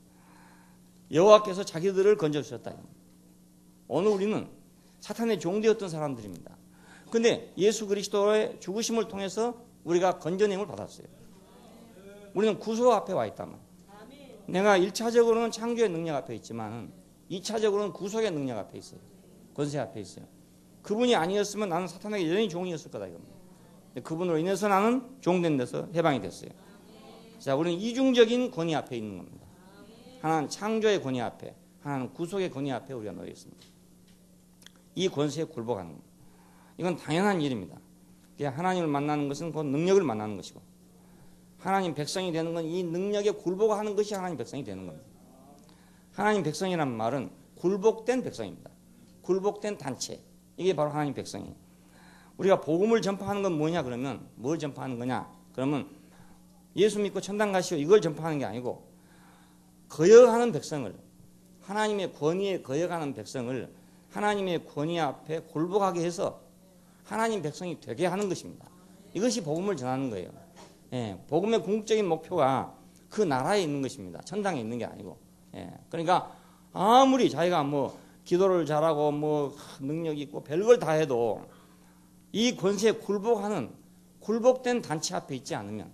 여호와께서 자기들을 건져주셨다. 오늘 우리는 사탄의 종되었던 사람들입니다. 근데 예수 그리스도의 죽으심을 통해서 우리가 건져냄을 받았어요. 우리는 구속 앞에 와 있다만. 내가 1차적으로는 창조의 능력 앞에 있지만 2차적으로는 구속의 능력 앞에 있어요. 권세 앞에 있어요. 그분이 아니었으면 나는 사탄에게 여전히 종이었을 거다 이겁니다. 그분으로 인해서 나는 종된 데서 해방이 됐어요. 자, 우리는 이중적인 권위 앞에 있는 겁니다. 하나는 창조의 권위 앞에, 하나는 구속의 권위 앞에 우리가 놓여 있습니다. 이 권세에 굴복하는 겁니다. 이건 당연한 일입니다. 하나님을 만나는 것은 곧 능력을 만나는 것이고 하나님 백성이 되는 건 이 능력에 굴복하는 것이 하나님 백성이 되는 겁니다. 하나님 백성이란 말은 굴복된 백성입니다. 굴복된 단체. 이게 바로 하나님 백성이에요. 우리가 복음을 전파하는 건 뭐냐 그러면 뭘 전파하는 거냐? 그러면 예수 믿고 천당 가시오 이걸 전파하는 게 아니고 거역하는 백성을 하나님의 권위에 거역하는 백성을 하나님의 권위 앞에 굴복하게 해서 하나님 백성이 되게 하는 것입니다. 이것이 복음을 전하는 거예요. 예, 복음의 궁극적인 목표가 그 나라에 있는 것입니다. 천당에 있는 게 아니고. 예, 그러니까 아무리 자기가 뭐 기도를 잘하고 뭐 능력이 있고 별걸 다 해도 이 권세에 굴복된 단체 앞에 있지 않으면,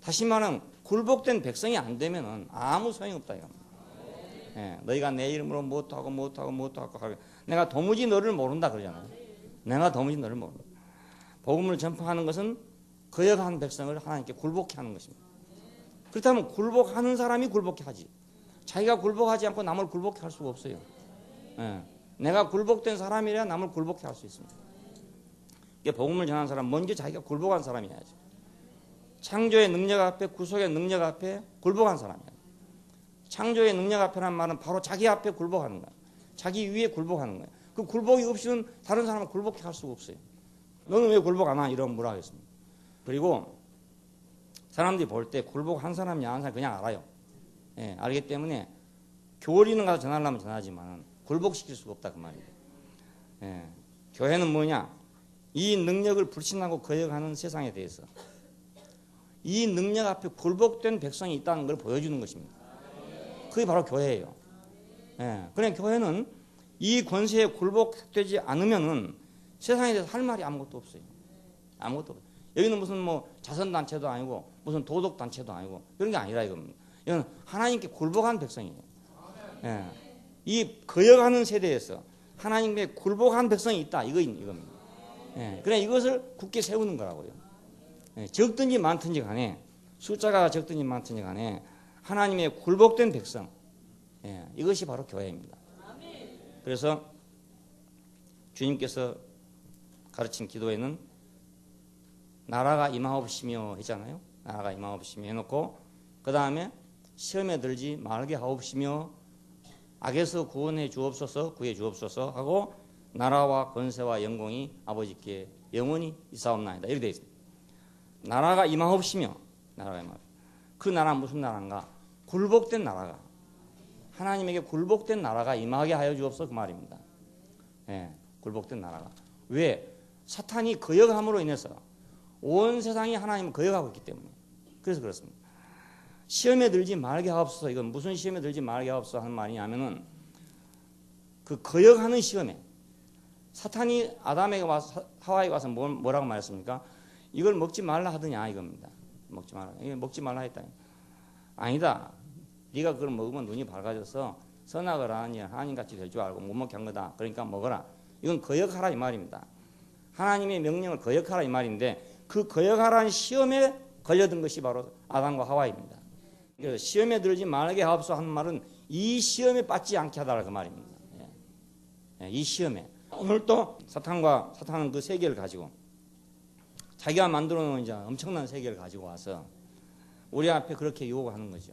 다시 말하면 굴복된 백성이 안 되면은 아무 소용이 없다 이겁니다. 예, 너희가 내 이름으로 못하고 내가 도무지 너를 모른다 그러잖아요. 내가 도무지 너를 모른다. 복음을 전파하는 것은 거역한 백성을 하나님께 굴복케 하는 것입니다. 그렇다면 굴복하는 사람이 굴복케 하지, 자기가 굴복하지 않고 남을 굴복케 할 수가 없어요. 예, 내가 굴복된 사람이라 남을 굴복케 할 수 있습니다. 복음을 전하는 사람 먼저 자기가 굴복한 사람이어야지. 창조의 능력 앞에, 구속의 능력 앞에 굴복한 사람이야. 창조의 능력 앞에란 말은 바로 자기 앞에 굴복하는 거야. 자기 위에 굴복하는 거야. 그 굴복이 없이는 다른 사람을 굴복케 할 수가 없어요. 너는 왜 굴복 안 하냐 이러면 뭐라 하겠습니까? 그리고 사람들이 볼 때 굴복한 사람이 안 한 사람 그냥 알아요. 예, 알기 때문에 교리는 가서 전하려면 전하지만 굴복시킬 수가 없다 그 말이에요. 예, 교회는 뭐냐? 이 능력을 불신하고 거역하는 세상에 대해서 이 능력 앞에 굴복된 백성이 있다는 걸 보여주는 것입니다. 그게 바로 교회예요. 예, 그냥 교회는 이 권세에 굴복되지 않으면은 세상에 대해서 할 말이 아무것도 없어요. 아무것도 없어요. 여기는 무슨 뭐 자선단체도 아니고 무슨 도덕단체도 아니고 그런 게 아니라 이겁니다. 이건 하나님께 굴복한 백성이에요. 예, 이 거역하는 세대에서 하나님께 굴복한 백성이 있다 이겁니다. 예, 그래 이것을 굳게 세우는 거라고요. 예, 적든지 많든지 간에, 숫자가 적든지 많든지 간에 하나님의 굴복된 백성, 예, 이것이 바로 교회입니다. 그래서 주님께서 가르친 기도에는 나라가 임하옵시며 했잖아요. 나라가 임하옵시며 해놓고 그 다음에 시험에 들지 말게 하옵시며 악에서 구원해 주옵소서, 구해 주옵소서 하고 나라와 권세와 영광이 아버지께 영원히 있사옵나이다 이렇게 되어 있습니다. 나라가 임하옵시며, 나라가 임하옵시며. 그 나라는 무슨 나라인가? 굴복된 나라가, 하나님에게 굴복된 나라가 임하게 하여 주옵소서 그 말입니다. 예, 굴복된 나라가. 왜? 사탄이 거역함으로 인해서 온 세상이 하나님을 거역하고 있기 때문에. 그래서 그렇습니다. 시험에 들지 말게 하옵소서. 이건 무슨 시험에 들지 말게 하옵소서 하는 말이냐면은 그 거역하는 시험에, 사탄이 아담에게 와서 하와에 와서 뭐라고 말했습니까? 이걸 먹지 말라 하더냐 이겁니다. 먹지 말라. 이게 먹지 말라 했다. 아니다. 네가 그걸 먹으면 눈이 밝아져서 선악을 하니 하나님같이 될 줄 알고 못 먹게 한 거다. 그러니까 먹어라. 이건 거역하라 이 말입니다. 하나님의 명령을 거역하라 이 말인데 그 거역하라는 시험에 걸려든 것이 바로 아담과 하와입니다. 그래서 시험에 들지 말게 하옵소서 하는 말은 이 시험에 빠지지 않게 하다라 그 말입니다. 예. 이 시험에. 오늘 또 사탄은 그 세계를 가지고 자기가 만들어 놓은 이제 엄청난 세계를 가지고 와서 우리 앞에 그렇게 유혹하는 거죠.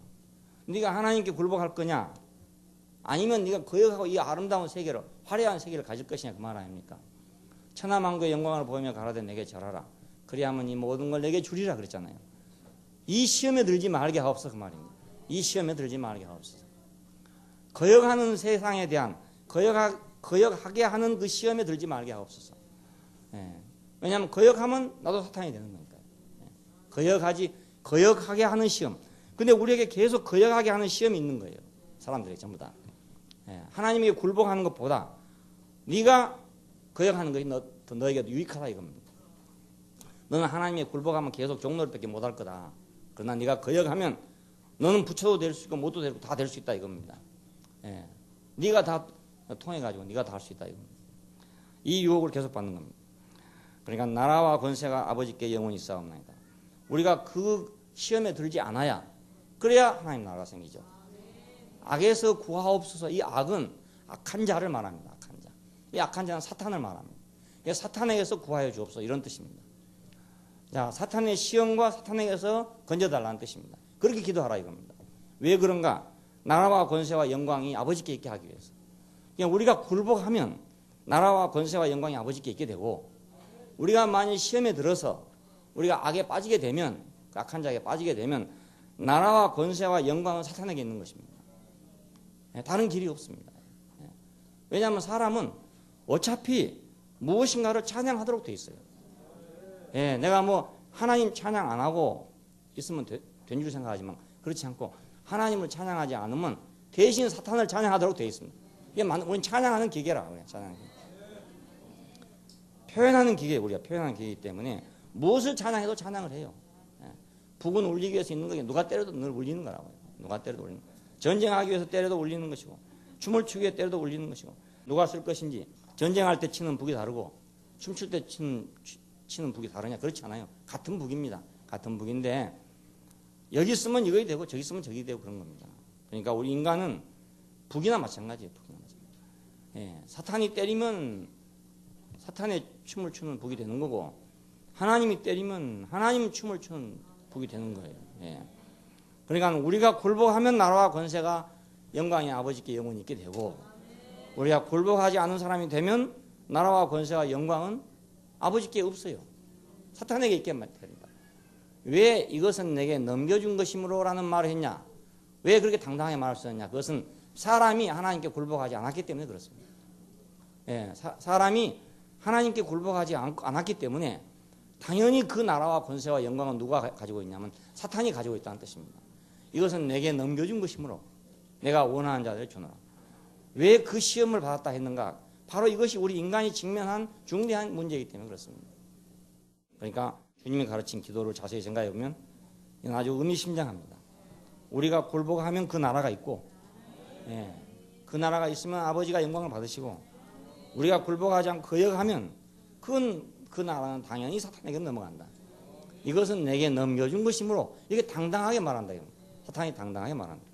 네가 하나님께 굴복할 거냐? 아니면 네가 거역하고 이 아름다운 세계를, 화려한 세계를 가질 것이냐 그 말 아닙니까? 천하만국의 영광을 보이며 가라되 내게 절하라. 그리하면 이 모든 걸 내게 주리라 그랬잖아요. 이 시험에 들지 말게 하옵소서 그 말입니다. 이 시험에 들지 말게 하옵소서. 거역하는 세상에 대한 거역하게 하는 그 시험에 들지 말게 하옵소서. 예. 왜냐하면 거역하면 나도 사탄이 되는 거니까요. 예. 거역하게 하는 시험. 근데 우리에게 계속 거역하게 하는 시험이 있는 거예요. 사람들이 전부 다. 예. 하나님에게 굴복하는 것보다 네가 거역하는 것이 너에게 유익하다 이겁니다. 너는 하나님에 굴복하면 계속 종로를밖에 못할 거다. 그러나 네가 거역하면 너는 부처도 될 수 있고 못도 되고 다 될 수 있다 이겁니다. 예. 네가 다 통해가지고 네가 다 할 수 있다 이겁니다. 이 유혹을 계속 받는 겁니다. 그러니까 나라와 권세가 아버지께 영원히 있사옵나이다. 우리가 그 시험에 들지 않아야, 그래야 하나님 나라가 생기죠. 악에서 구하옵소서. 이 악은 악한 자를 말합니다. 악한 자. 이 악한 자는 사탄을 말합니다. 사탄에게서 구하여 주옵소서 이런 뜻입니다. 자, 사탄의 시험과 사탄에게서 건져달라는 뜻입니다. 그렇게 기도하라 이겁니다. 왜 그런가? 나라와 권세와 영광이 아버지께 있게 하기 위해서. 그러니까 우리가 굴복하면 나라와 권세와 영광이 아버지께 있게 되고, 우리가 만일 시험에 들어서 우리가 악에 빠지게 되면, 악한 자에게 빠지게 되면 나라와 권세와 영광은 사탄에게 있는 것입니다. 다른 길이 없습니다. 왜냐하면 사람은 어차피 무엇인가를 찬양하도록 돼 있어요. 내가 뭐 하나님 찬양 안 하고 있으면 된 줄 생각하지만 그렇지 않고, 하나님을 찬양하지 않으면 대신 사탄을 찬양하도록 돼 있습니다. 이게 우리는 찬양하는 기계라 그래요. 찬양. 표현하는 기계, 우리가 표현하는 기계이기 때문에 무엇을 찬양해도 찬양을 해요. 북은 울리기 위해서 있는 거예요. 누가 때려도 늘 울리는 거라고요. 누가 때려도 울리는 거예요. 전쟁하기 위해서 때려도 울리는 것이고, 춤을 추기 위해 때려도 울리는 것이고, 누가 쓸 것인지, 전쟁할 때 치는 북이 다르고 춤출 때 치는 북이 다르냐? 그렇지 않아요. 같은 북입니다. 같은 북인데 여기 쓰면 이것이 되고 저기 쓰면 저기 되고 그런 겁니다. 그러니까 우리 인간은 북이나 마찬가지예요. 북이나 마찬가지. 사탄이 때리면 사탄의 춤을 추는 북이 되는 거고, 하나님이 때리면 하나님 춤을 추는 북이 되는 거예요. 그러니까 우리가 굴복하면 나라와 권세가 영광이 아버지께 영원히 있게 되고, 우리가 굴복하지 않은 사람이 되면 나라와 권세와 영광은 아버지께 없어요. 사탄에게 있게 됩니다. 왜 이것은 내게 넘겨준 것이므로 라는 말을 했냐? 왜 그렇게 당당하게 말할 수 있느냐? 그것은 사람이 하나님께 굴복하지 않았기 때문에 그렇습니다. 사람이 하나님께 굴복하지 않았기 때문에 당연히 그 나라와 권세와 영광은 누가 가지고 있냐면 사탄이 가지고 있다는 뜻입니다. 이것은 내게 넘겨준 것이므로 내가 원하는 자들을 주노라. 왜 그 시험을 받았다 했는가? 바로 이것이 우리 인간이 직면한 중대한 문제이기 때문에 그렇습니다. 그러니까 주님이 가르친 기도를 자세히 생각해 보면 이건 아주 의미심장합니다. 우리가 굴복하면 그 나라가 있고, 그 나라가 있으면 아버지가 영광을 받으시고, 우리가 굴복하지 않고 거역하면 그 나라는 당연히 사탄에게 넘어간다. 이것은 내게 넘겨준 것이므로 이게 당당하게 말한다. 사탄이 당당하게 말한다.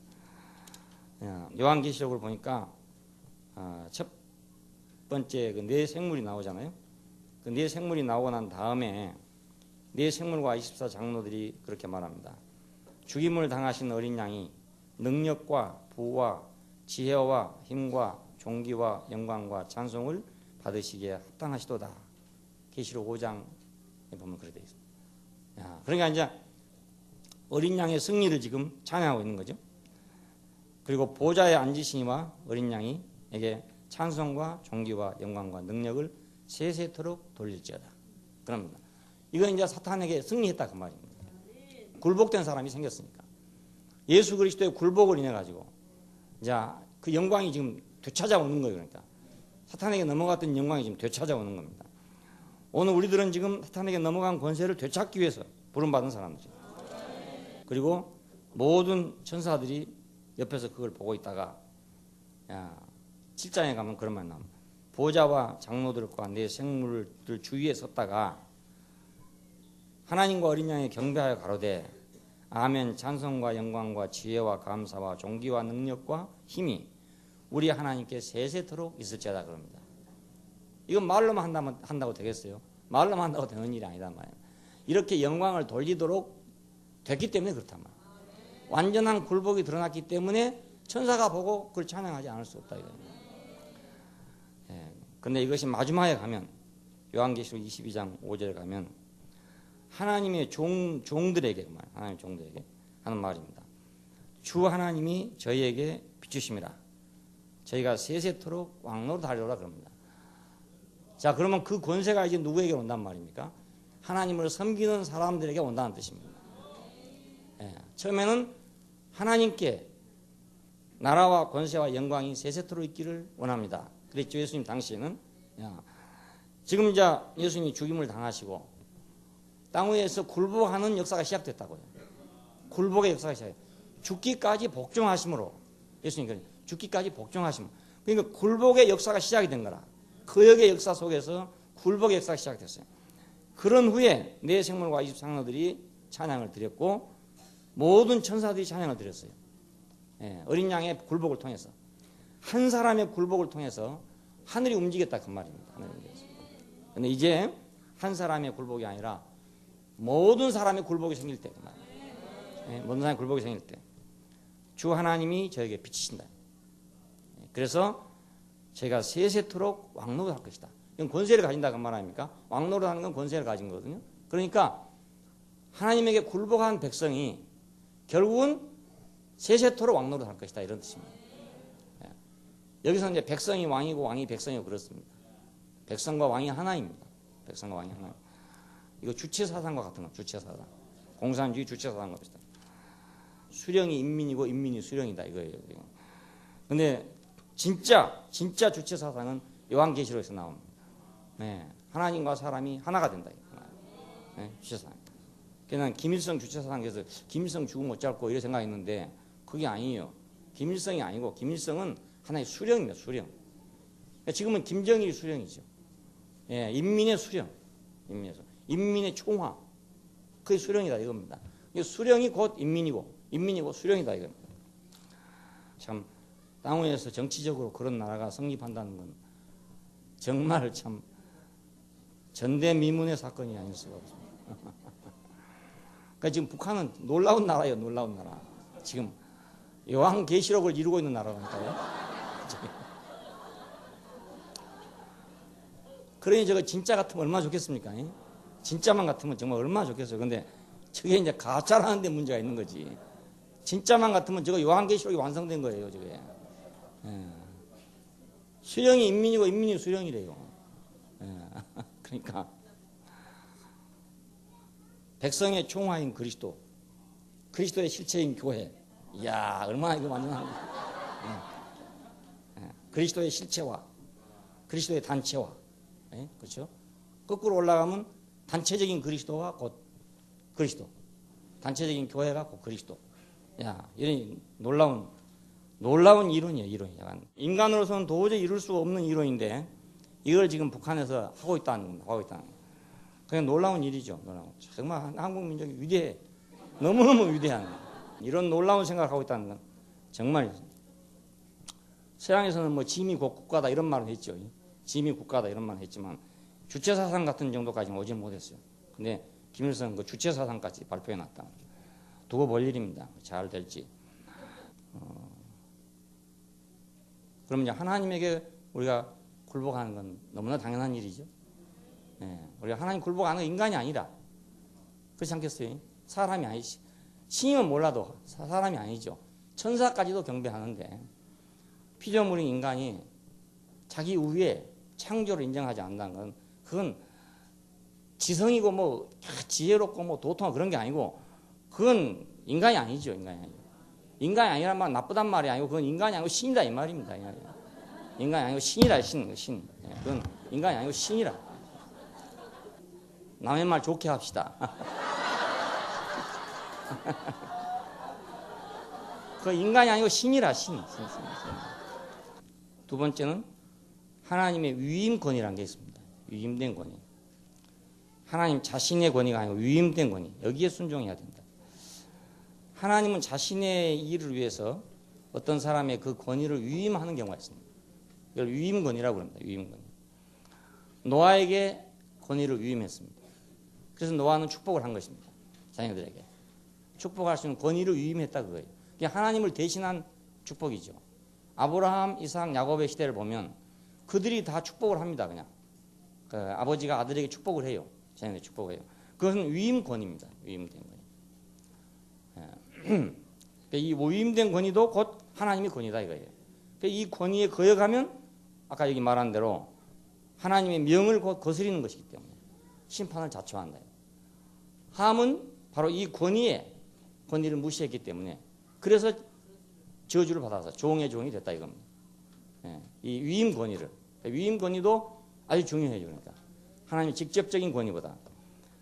요한계시록을 보니까 첫 번째 그 네 생물이 나오잖아요. 그 네 생물이 나오고 난 다음에 네 생물과 24 장로들이 그렇게 말합니다. 죽임을 당하신 어린 양이 능력과 부와 지혜와 힘과 존귀와 영광과 찬송을 받으시기에 합당하시도다. 계시록 5장에 보면 그렇게 되어 있습니다. 그러니까 이제 어린 양의 승리를 지금 찬양하고 있는 거죠. 그리고 보좌에 앉으시니와 어린 양이에게 찬송과 존귀와 영광과 능력을 세세토록 돌릴지어다. 그럽니다. 이건 이제 사탄에게 승리했다 그 말입니다. 굴복된 사람이 생겼으니까. 예수 그리스도의 굴복을 인해 가지고 이제 그 영광이 지금 되찾아오는 거예요. 그러니까 사탄에게 넘어갔던 영광이 지금 되찾아오는 겁니다. 오늘 우리들은 지금 사탄에게 넘어간 권세를 되찾기 위해서 부름받은 사람이죠. 그리고 모든 천사들이 옆에서 그걸 보고 있다가 7장에 가면 그런 말 나옵니다. 보좌와 장로들과 네 생물들 주위에 섰다가 하나님과 어린 양에 경배하여 가로되 아멘. 찬송과 영광과 지혜와 감사와 존귀와 능력과 힘이 우리 하나님께 세세토록 있을지어다 그럽니다. 이건 말로만 한다고 되겠어요? 말로만 한다고 되는 일이 아니단 말이에요. 이렇게 영광을 돌리도록 됐기 때문에 그렇단 말이에요. 완전한 굴복이 드러났기 때문에 천사가 보고 그걸 찬양하지 않을 수 없다 이거예요. 근데 이것이 마지막에 가면 요한계시록 22장 5절에 가면 하나님의 종들에게 하나님의 종들에게 하는 말입니다. 주 하나님이 저희에게 비추심이라 저희가 세세토록 왕노릇하리라 그럽니다. 자, 그러면 그 권세가 이제 누구에게 온단 말입니까? 하나님을 섬기는 사람들에게 온다는 뜻입니다. 처음에는 하나님께 나라와 권세와 영광이 세세토록 있기를 원합니다. 그랬죠. 예수님 당시에는. 지금 이제 예수님이 죽임을 당하시고 땅 위에서 굴복하는 역사가 시작됐다고요. 굴복의 역사가 시작해요. 죽기까지 복종하심으로 예수님 죽기까지 복종하심. 그러니까 굴복의 역사가 시작이 된 거라. 거역의 역사 속에서 굴복의 역사가 시작됐어요. 그런 후에 네 생물과 20장로들이 찬양을 드렸고 모든 천사들이 찬양을 드렸어요. 어린 양의 굴복을 통해서 한 사람의 굴복을 통해서 하늘이 움직였다 그 말입니다. 그런데 이제 한 사람의 굴복이 아니라 모든 사람의 굴복이 생길 때, 모든 사람의 굴복이 생길 때, 주 하나님이 저에게 비치신다. 그래서 제가 세세토록 왕노릇할 것이다. 이건 권세를 가진다고 말합니까? 왕노릇하는 건 권세를 가진 거거든요. 그러니까 하나님에게 굴복한 백성이 결국은 세세토록 왕노릇할 것이다, 이런 뜻입니다. 여기서 이제 백성이 왕이고 왕이 백성이고 그렇습니다. 백성과 왕이 하나입니다. 백성과 왕이 하나. 이거 주체사상과 같은 거, 주체사상. 공산주의 주체사상과 비슷한. 수령이 인민이고 인민이 수령이다, 이거예요. 근데 진짜 주체사상은 요한계시록에서 나옵니다. 네, 하나님과 사람이 하나가 된다. 네, 주체사상. 그냥 김일성 주체사상에서 김일성 죽으면 어쩌고 이런 생각했는데 그게 아니에요. 김일성이 아니고 김일성은 하나의 수령입니다. 수령. 지금은 김정일이 수령이죠. 예, 인민의 수령. 인민의 총화. 그게 수령이다 이겁니다. 수령이 곧 인민이고 인민이 곧 수령이다 이겁니다. 참 땅 위에서 정치적으로 그런 나라가 성립한다는 건 정말 참 전대미문의 사건이 아닐 수가 없습니다. 그러니까 지금 북한은 놀라운 나라예요. 놀라운 나라. 지금 요한계시록을 이루고 있는 나라라니까요. 그러니 저거 진짜 같으면 얼마나 좋겠습니까? 진짜만 같으면 정말 얼마나 좋겠어요. 근데 저게 이제 가짜라는 데 문제가 있는 거지. 진짜만 같으면 저거 요한계시록이 완성된 거예요. 저게. 예. 수령이 인민이고 인민이 수령이래요. 예. 그러니까 백성의 총화인 그리스도, 그리스도의 실체인 교회. 이야, 얼마나 이거 완전한 거야. 예. 그리스도의 실체화, 그리스도의 단체화. 예? 그렇죠? 거꾸로 올라가면 단체적인 그리스도가 곧 그리스도, 단체적인 교회가 곧 그리스도. 야, 이런 놀라운 이론이에요. 이론이 약간 인간으로서는 도저히 이룰 수 없는 이론인데 이걸 지금 북한에서 하고 있다는 겁니다. 그냥 놀라운 일이죠. 정말 한국 민족이 위대해. 너무너무 위대한 이런 놀라운 생각을 하고 있다는 건 정말 서양에서는 뭐 짐이 곧 국가다 이런 말을 했죠. 짐이 국가다 이런 말을 했지만 주체사상 같은 정도까지는 오지 못했어요. 근데 김일성 그 주체사상까지 발표해놨다. 두고 볼 일입니다. 잘 될지. 그럼 이제 하나님에게 우리가 굴복하는 건 너무나 당연한 일이죠. 예, 우리가 하나님 굴복하는 건 인간이 아니라 그렇지 않겠어요? 사람이 아니지. 신임은 몰라도 사람이 아니죠. 천사까지도 경배하는데 피조물인 인간이 자기 우위에 창조를 인정하지 않는다는 건 그건 지성이고 뭐 지혜롭고 뭐 도통하고 그런 게 아니고 그건 인간이 아니죠. 인간이 아니란 말은 나쁘단 말이 아니고 그건 인간이 아니고 신이다 이 말입니다. 인간이 아니고 신이라 신. 그건 인간이 아니고 신이라. 남의 말 좋게 합시다. 그 인간이 아니고 신이라 신. 두 번째는 하나님의 위임권이라는 게 있습니다. 위임된 권위. 하나님 자신의 권위가 아니고 위임된 권위. 여기에 순종해야 된다. 하나님은 자신의 일을 위해서 어떤 사람의 그 권위를 위임하는 경우가 있습니다. 이걸 위임권이라고 합니다. 위임권. 노아에게 권위를 위임했습니다. 그래서 노아는 축복을 한 것입니다. 자녀들에게. 축복할 수 있는 권위를 위임했다 그거예요. 그게 하나님을 대신한 축복이죠. 아브라함, 이삭, 야곱의 시대를 보면 그들이 다 축복을 합니다. 그냥. 그 아버지가 아들에게 축복을 해요. 자녀들에게 축복을 해요. 그것은 위임권입니다. 위임된 권위. 이 위임된 권위도 곧 하나님의 권위다 이거예요. 이 권위에 거역하면 아까 여기 말한 대로 하나님의 명을 거스리는 것이기 때문에 심판을 자초한다. 함은 바로 이 권위를 무시했기 때문에 그래서 저주를 받아서 종의 종이 됐다 이겁니다. 이 위임 권위를 위임 권위도 아주 중요해요. 그러니까 하나님의 직접적인 권위보다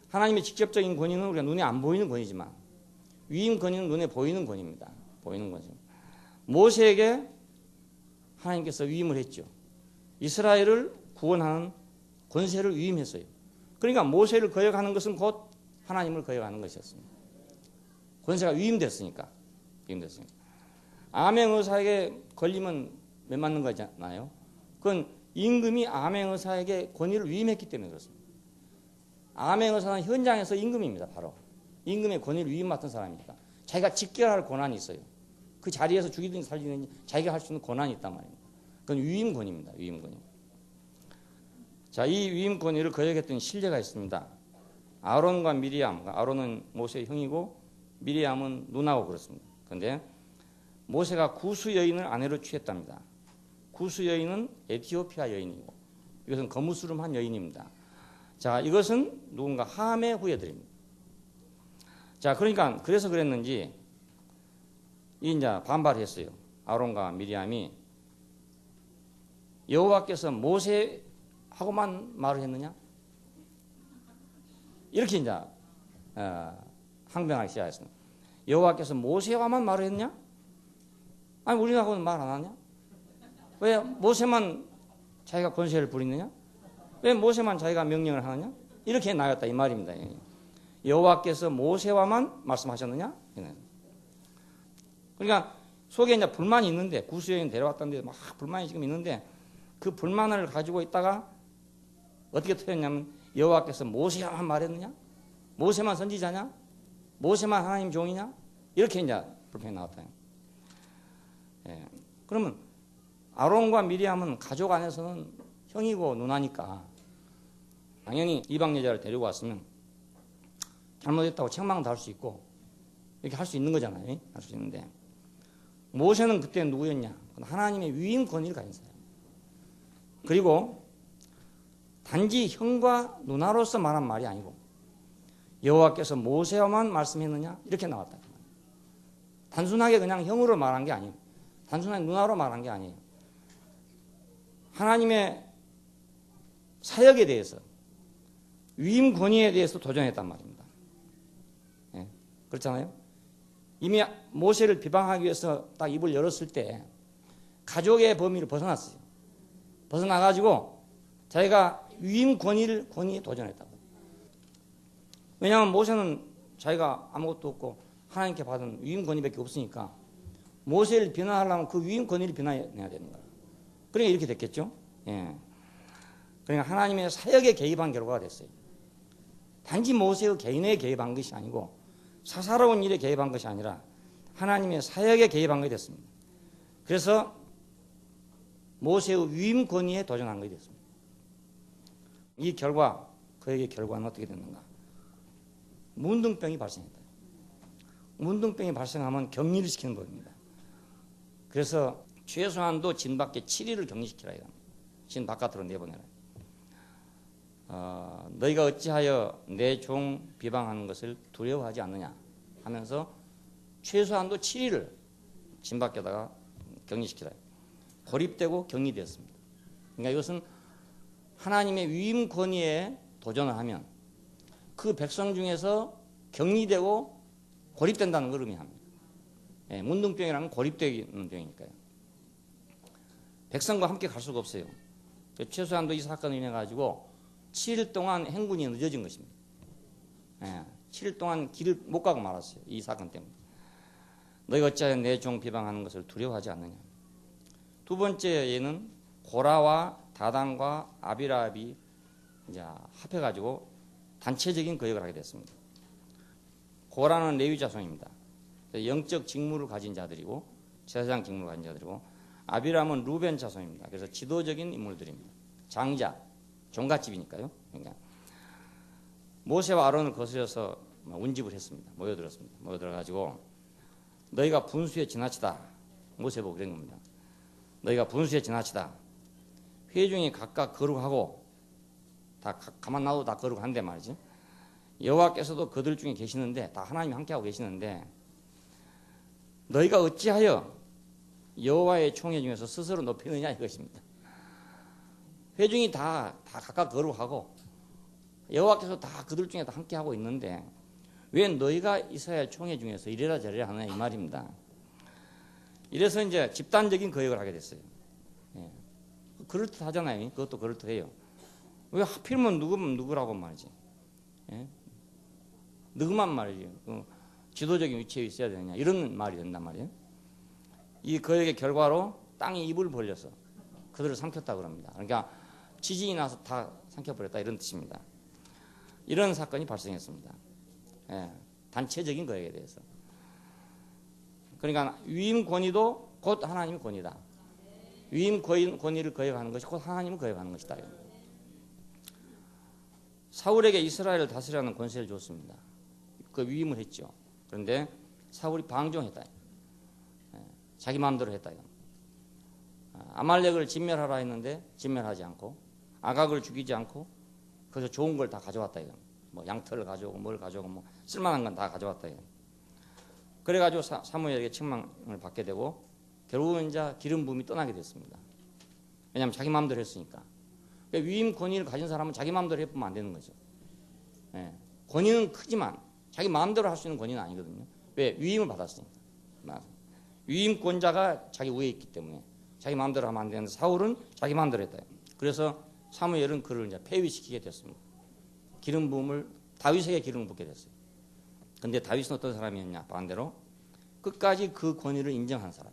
하나님의 직접적인 권위는 우리가 눈에 안 보이는 권위지만 위임 권위는 눈에 보이는 권위입니다. 보이는 권위. 모세에게 하나님께서 위임을 했죠. 이스라엘을 구원하는 권세를 위임했어요. 그러니까 모세를 거역하는 것은 곧 하나님을 거역하는 것이었습니다. 권세가 위임됐으니까. 암행의사에게 걸리면 매 맞는 거잖아요. 그건 임금이 암행의사에게 권위를 위임했기 때문에 그렇습니다. 암행의사는 현장에서 임금입니다. 바로. 임금의 권위를 위임받은 사람이니까. 자기가 직결할 권한이 있어요. 그 자리에서 죽이든지 살리든지 자기가 할 수 있는 권한이 있단 말입니다. 그건 위임권입니다. 위임권이. 자, 이 위임권위를 거역했던 신뢰가 있습니다. 아론과 미리암, 아론은 모세의 형이고 미리암은 누나고 그렇습니다. 그런데 모세가 구스 여인을 아내로 취했답니다. 구스 여인은 에티오피아 여인이고 이것은 거무스름한 여인입니다. 자, 이것은 누군가 함의 후예들입니다. 자, 그러니까 그래서 그랬는지 이제 반발했어요. 아론과 미리암이 여호와께서 모세하고만 말을 했느냐? 이렇게 이제 항변하기 시작했습니다. 여호와께서 모세와만 말을 했냐? 아니 우리하고는 말 안 하냐? 왜 모세만 자기가 권세를 부리느냐? 왜 모세만 자기가 명령을 하느냐? 이렇게 나갔다 이 말입니다. 여호와께서 모세와만 말씀하셨느냐? 그러니까 속에 이제 불만이 있는데 구스 여인 데려왔다는데 막 불만이 지금 있는데 그 불만을 가지고 있다가 어떻게 터졌냐면 여호와께서 모세와만 말했느냐? 모세만 선지자냐? 모세만 하나님 종이냐? 이렇게 이제 불평이 나왔다. 예. 그러면 아론과 미리암은 가족 안에서는 형이고 누나니까 당연히 이방 여자를 데리고 왔으면 잘못했다고 책망도 할 수 있고 이렇게 할 수 있는 거잖아요. 할 수 있는데 모세는 그때 누구였냐? 하나님의 위임 권위를 가진 사람. 그리고 단지 형과 누나로서 말한 말이 아니고 여호와께서 모세와만 말씀했느냐? 이렇게 나왔다. 단순하게 그냥 형으로 말한 게 아니에요. 단순하게 누나로 말한 게 아니에요. 하나님의 사역에 대해서 위임 권위에 대해서 도전했단 말입니다. 예, 그렇잖아요. 이미 모세를 비방하기 위해서 딱 입을 열었을 때 가족의 범위를 벗어났어요. 벗어나가지고 자기가 위임 권위에 도전했다고. 왜냐하면 모세는 자기가 아무것도 없고 하나님께 받은 위임 권위밖에 없으니까 모세를 비난하려면 그 위임 권위를 비난해야 되는 거예요. 그러니까 이렇게 됐겠죠. 예. 그러니까 하나님의 사역에 개입한 결과가 됐어요. 단지 모세의 개인에 개입한 것이 아니고 사사로운 일에 개입한 것이 아니라 하나님의 사역에 개입한 것이 됐습니다. 그래서 모세의 위임 권위에 도전한 것이 됐습니다. 이 결과, 그에게 결과는 어떻게 됐는가? 문둥병이 발생했다. 문둥병이 발생하면 격리를 시키는 법입니다. 그래서 최소한도 진 밖에 7일을 격리시키라 이겁니다. 진 바깥으로 내보내라. 너희가 어찌하여 내 종 비방하는 것을 두려워하지 않느냐 하면서 최소한도 7일을 진 밖에다가 격리시키라. 고립되고 격리되었습니다. 그러니까 이것은 하나님의 위임 권위에 도전을 하면 그 백성 중에서 격리되고 고립된다는 걸 의미합니다. 예, 문둥병이라는 고립되는 병이니까요. 백성과 함께 갈 수가 없어요. 최소한도 이 사건을 인해 가지고 7일 동안 행군이 늦어진 것입니다. 예, 7일 동안 길을 못 가고 말았어요. 이 사건 때문에. 너희가 어찌하여 내 종 비방하는 것을 두려워하지 않느냐. 두 번째 예는 고라와 다단과 아비라합이 이제 합해가지고 단체적인 거역을 하게 됐습니다. 고라는 레위 자손입니다. 영적 직무를 가진 자들이고 제사장 직무를 가진 자들이고 아비람은 루벤 자손입니다. 그래서 지도적인 인물들입니다. 장자, 종갓집이니까요. 그러니까 모세와 아론을 거스려서 운집을 했습니다. 모여들었습니다. 모여들어가지고 너희가 분수에 지나치다. 모세 보고 그런 겁니다. 너희가 분수에 지나치다. 회중이 각각 거룩하고 다 가만 놔도 다 거룩한데 말이지. 여호와께서도 그들 중에 계시는데 다 하나님이 함께하고 계시는데 너희가 어찌하여 여호와의 총회 중에서 스스로 높이느냐 이것입니다. 회중이 다 각각 거룩하고 여호와께서 다 그들 중에 다 함께하고 있는데 왜 너희가 이스라엘 총회 중에서 이래라 저래라 하느냐 이 말입니다. 이래서 이제 집단적인 거역을 하게 됐어요. 예. 그럴듯하잖아요. 그것도 그럴듯해요. 왜 하필이면 누구라고 말이지. 예? 누구만 말이지. 지도적인 위치에 있어야 되느냐 이런 말이 된단 말이에요. 이 거역의 결과로 땅이 입을 벌려서 그들을 삼켰다 그럽니다. 그러니까 지진이 나서 다 삼켜버렸다 이런 뜻입니다. 이런 사건이 발생했습니다. 예, 단체적인 거역에 대해서. 그러니까 위임 권위도 곧 하나님의 권위다. 위임 권위를 거역하는 것이 곧 하나님을 거역하는 것이다. 사울에게 이스라엘을 다스리라는 권세를 줬습니다. 그 위임을 했죠. 그런데 사울이 방종했다. 자기 마음대로 했다. 아말렉을 진멸하라 했는데 진멸하지 않고 아각을 죽이지 않고 그래서 좋은 걸 다 가져왔다. 뭐 양털을 가져오고 뭘 가져오고 뭐 쓸만한 건 다 가져왔다. 그래가지고 사무엘에게 책망을 받게 되고 결국은 이제 기름 부음이 떠나게 됐습니다. 왜냐하면 자기 마음대로 했으니까. 그러니까 위임 권위를 가진 사람은 자기 마음대로 해보면 안 되는 거죠. 예. 권위는 크지만 자기 마음대로 할 수 있는 권위는 아니거든요. 왜? 위임을 받았으니까. 위임권자가 자기 위에 있기 때문에 자기 마음대로 하면 안 되는데 사울은 자기 마음대로 했다. 그래서 사무엘은 그를 이제 폐위시키게 됐습니다. 기름 부음을 다윗에게 기름을 붓게 됐어요. 근데 다윗은 어떤 사람이었냐? 반대로 끝까지 그 권위를 인정한 사람.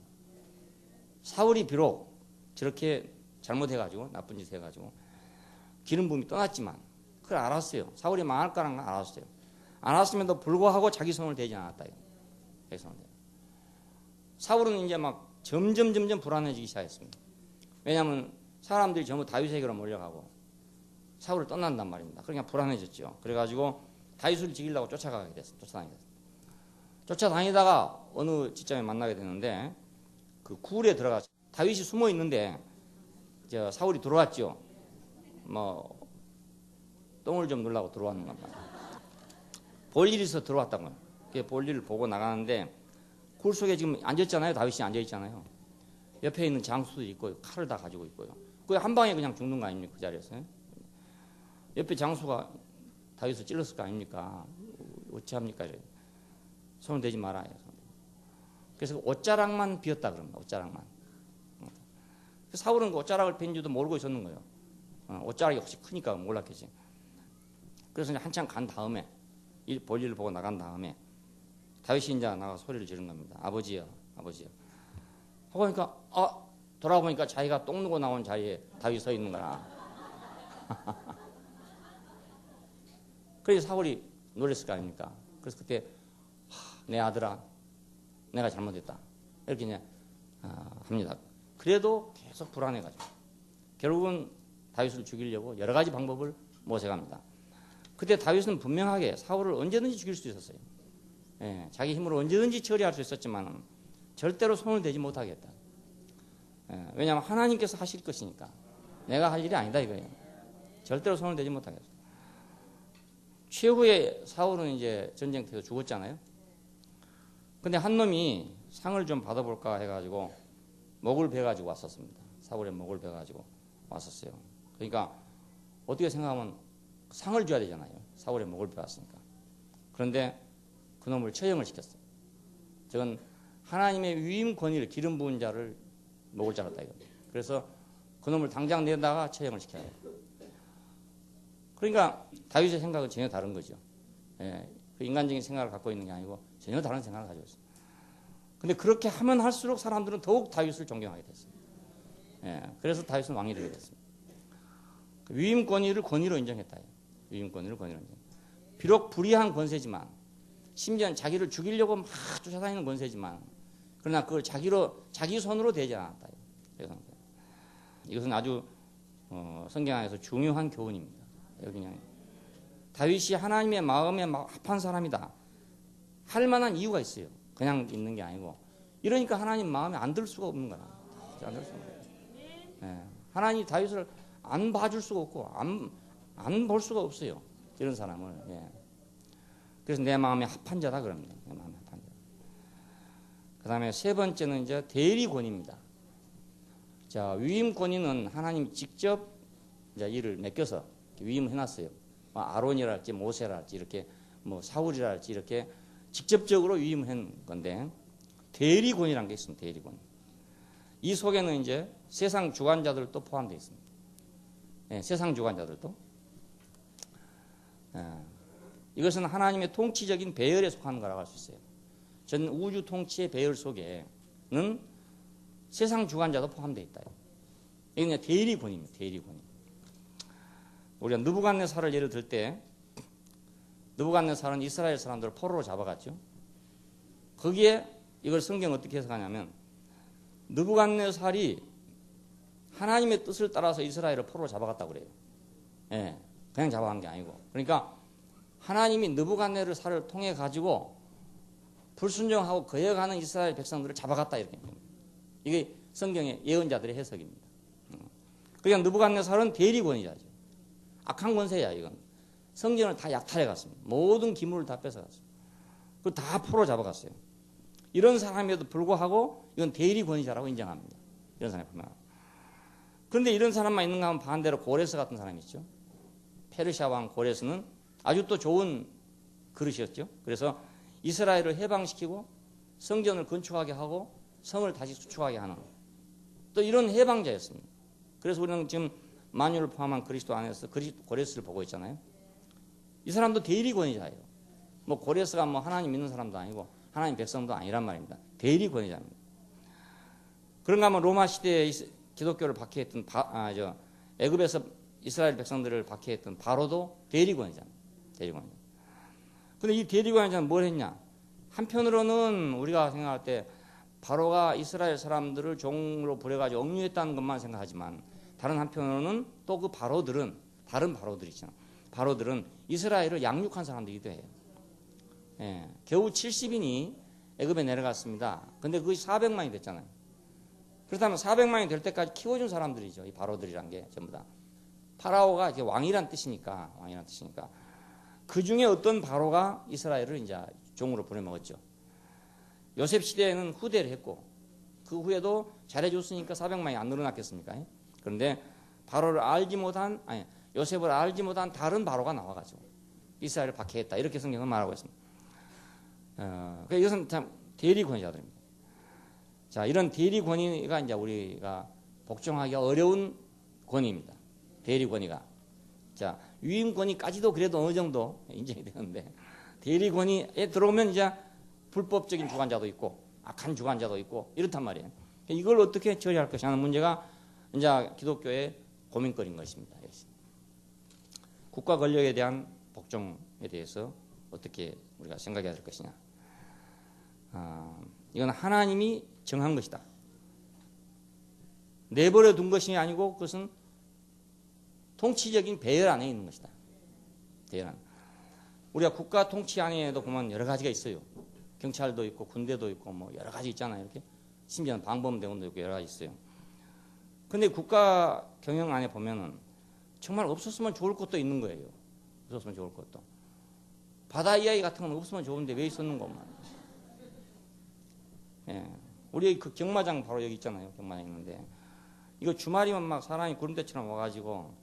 사울이 비록 저렇게 잘못해가지고 나쁜 짓 해가지고 기름 부음이 떠났지만 그걸 알았어요. 사울이 망할 거라는 걸 알았어요. 알았음에도 불구하고 자기 손을 대지 않았다. 자기 손을 대지. 사울은 이제 막 점점 불안해지기 시작했습니다. 왜냐하면 사람들이 전부 다윗에게로 몰려가고 사울을 떠난단 말입니다. 그러니까 불안해졌죠. 그래가지고 다윗을 죽이려고 쫓아다니게 됐어요. 쫓아다니다가 어느 지점에 만나게 되는데 그 굴에 들어가서 다윗이 숨어 있는데 사울이 들어왔죠. 뭐 똥을 좀 누르려고 들어왔는 겁니다. 볼 일이 있어 들어왔다고요. 볼 일을 보고 나가는데 굴 속에 지금 앉았잖아요. 다윗이 앉아있잖아요. 옆에 있는 장수도 있고 칼을 다 가지고 있고요. 그 한 방에 그냥 죽는 거 아닙니까? 그 자리에서. 옆에 장수가 다윗을 찔렀을 거 아닙니까? 어찌합니까? 손을 대지 마라. 그래서 옷자락만 비었다 그럽니다. 옷자락만. 사울은 그 옷자락을 빈 줄도 모르고 있었는 거예요. 옷자락이 혹시 크니까 몰랐겠지. 그래서 이제 한참 간 다음에 볼일을 보고 나간 다음에 다윗이 이제 나가 소리를 지른 겁니다. 아버지요, 아버지요. 하고 보니까 돌아보니까 자기가 똥 누고 나온 자리에 다윗이 서 있는 거라. 그래서 사울이 놀랐을 거 아닙니까? 그래서 그때 내 아들아, 내가 잘못했다. 이렇게 이제 합니다. 그래도 계속 불안해가지고 결국은 다윗을 죽이려고 여러 가지 방법을 모색합니다. 그때 다윗은 분명하게 사울을 언제든지 죽일 수 있었어요. 예, 자기 힘으로 언제든지 처리할 수 있었지만 절대로 손을 대지 못하겠다. 예, 왜냐하면 하나님께서 하실 것이니까 내가 할 일이 아니다 이거예요. 절대로 손을 대지 못하겠어. 최후에 사울은 이제 전쟁터에서 죽었잖아요. 근데 한 놈이 상을 좀 받아볼까 해가지고 목을 베가지고 왔었습니다. 사울의 목을 베가지고 왔었어요. 그러니까 어떻게 생각하면 상을 줘야 되잖아요. 사울의 목을 베었으니까. 그런데 그놈을 처형을 시켰어요. 저건 하나님의 위임 권위를 기름 부은 자를 목을 잘랐다 이겁니다. 그래서 그놈을 당장 내다가 처형을 시켜야 돼요. 그러니까 다윗의 생각은 전혀 다른 거죠. 예, 그 인간적인 생각을 갖고 있는 게 아니고 전혀 다른 생각을 가지고 있어요. 근데 그렇게 하면 할수록 사람들은 더욱 다윗을 존경하게 됐어요. 예, 그래서 다윗은 왕이 되게 됐습니다. 위임 권위를 권위로 인정했다. 위임 권위를 권위로 인정. 비록 불의한 권세지만, 심지어는 자기를 죽이려고 막 쫓아다니는 권세지만, 그러나 그걸 자기 손으로 대지 않았다. 이것은 아주 성경 안에서 중요한 교훈입니다. 여기 그냥 다윗이 하나님의 마음에 합한 사람이다. 할 만한 이유가 있어요. 그냥 있는 게 아니고. 이러니까 하나님 마음에 안 들 수가 없는 거야. 안 들 수가 없는 거야. 예. 하나님이 다윗을 안 봐줄 수가 없고 안 볼 수가 없어요. 이런 사람을. 예. 그래서 내 마음에 합한 자다 그럽니다. 내 마음에 합한 자. 그 다음에 세 번째는 이제 대리 권위입니다. 자, 위임 권위는 하나님이 직접 이제 일을 맡겨서 위임을 해놨어요. 아론이랄지 모세랄지 이렇게 뭐 사울이랄지 이렇게 직접적으로 위임을 한 건데 대리 권위라는 게 있습니다. 대리 권위. 이 속에는 이제 세상 주관자들도 포함되어 있습니다. 네, 세상 주관자들도. 이것은 하나님의 통치적인 배열에 속하는 거라고 할 수 있어요. 전 우주 통치의 배열 속에는 세상 주관자도 포함되어 있다. 이게 그냥 대리 권위입니다. 대리 권위. 우리가 느부갓네살을 예를 들 때 느부갓네살은 이스라엘 사람들을 포로로 잡아갔죠. 거기에 이걸 성경 어떻게 해석하냐면 느부갓네살이 하나님의 뜻을 따라서 이스라엘을 포로로 잡아갔다고 그래요. 예, 그냥 잡아간 게 아니고. 그러니까 하나님이 느부갓네살을 통해 가지고 불순종하고 거역하는 이스라엘 백성들을 잡아갔다 이렇게. 이게 성경의 예언자들의 해석입니다. 그러니까 느부갓네살은 대리권이자죠. 악한 권세야 이건. 성전을 다 약탈해 갔습니다. 모든 기물을 다 뺏어갔어요. 그걸 다 포로 잡아갔어요. 이런 사람에도 불구하고 이건 대리권위자라고 인정합니다. 이런 사람이 보면. 그런데 이런 사람만 있는가 하면 반대로 고레스 같은 사람이 있죠. 페르시아 왕 고레스는 아주 또 좋은 그릇이었죠. 그래서 이스라엘을 해방시키고 성전을 건축하게 하고 성을 다시 수축하게 하는 또 이런 해방자였습니다. 그래서 우리는 지금 만유를 포함한 그리스도 안에서 고레스를 보고 있잖아요. 이 사람도 대리권위자예요. 뭐 고레스가 뭐 하나님 믿는 사람도 아니고 하나님 백성도 아니란 말입니다. 대리권위자입니다. 그런가 하면 로마 시대에 기독교를 박해했던 애굽에서 이스라엘 백성들을 박해했던 바로도 대리권위자입니다. 대리권위자. 근데 이 대리권위자는 뭘 했냐? 한편으로는 우리가 생각할 때 바로가 이스라엘 사람들을 종으로 부려가지고 억류했다는 것만 생각하지만 다른 한편으로는 또 그 바로들은 다른 바로들 있잖아. 바로들은 이스라엘을 양육한 사람들이기도 해요. 예, 겨우 70인이 애굽에 내려갔습니다. 근데 그것이 400만이 됐잖아요. 그렇다면 400만이 될 때까지 키워준 사람들이죠. 이 바로들이란 게 전부 다. 파라오가 이제 왕이란 뜻이니까 그 중에 어떤 바로가 이스라엘을 이제 종으로 보내먹었죠. 요셉 시대에는 후대를 했고 그 후에도 잘해줬으니까 400만이 안 늘어났겠습니까? 그런데 요셉을 알지 못한 다른 바로가 나와가지고 이스라엘을 박해했다 이렇게 성경은 말하고 있습니다. 이것은 참 대리권위자들입니다. 자, 이런 대리권위가 이제 우리가 복종하기 어려운 권위입니다. 대리권위가. 자, 위임권위까지도 그래도 어느 정도 인정이 되는데 대리권위에 들어오면 이제 불법적인 주관자도 있고 악한 주관자도 있고 이렇단 말이에요. 이걸 어떻게 처리할 것이냐는 문제가 이제 기독교의 고민거리인 것입니다. 국가 권력에 대한 복종에 대해서 어떻게 우리가 생각해야 될 것이냐. 이건 하나님이 정한 것이다. 내버려 둔 것이 아니고 그것은 통치적인 배열 안에 있는 것이다. 배열 안. 우리가 국가 통치 안에도 보면 여러 가지가 있어요. 경찰도 있고 군대도 있고 뭐 여러 가지 있잖아요. 이렇게 심지어는 방범대원도 있고 여러 가지 있어요. 근데 국가 경영 안에 보면은 정말 없었으면 좋을 것도 있는 거예요. 없었으면 좋을 것도. 바다 이야기 같은 건 없으면 좋은데 왜 있었는 것만. 예. 우리 그 경마장 바로 여기 있잖아요. 경마장 있는데 이거 주말이면 막 사람이 구름대처럼 와가지고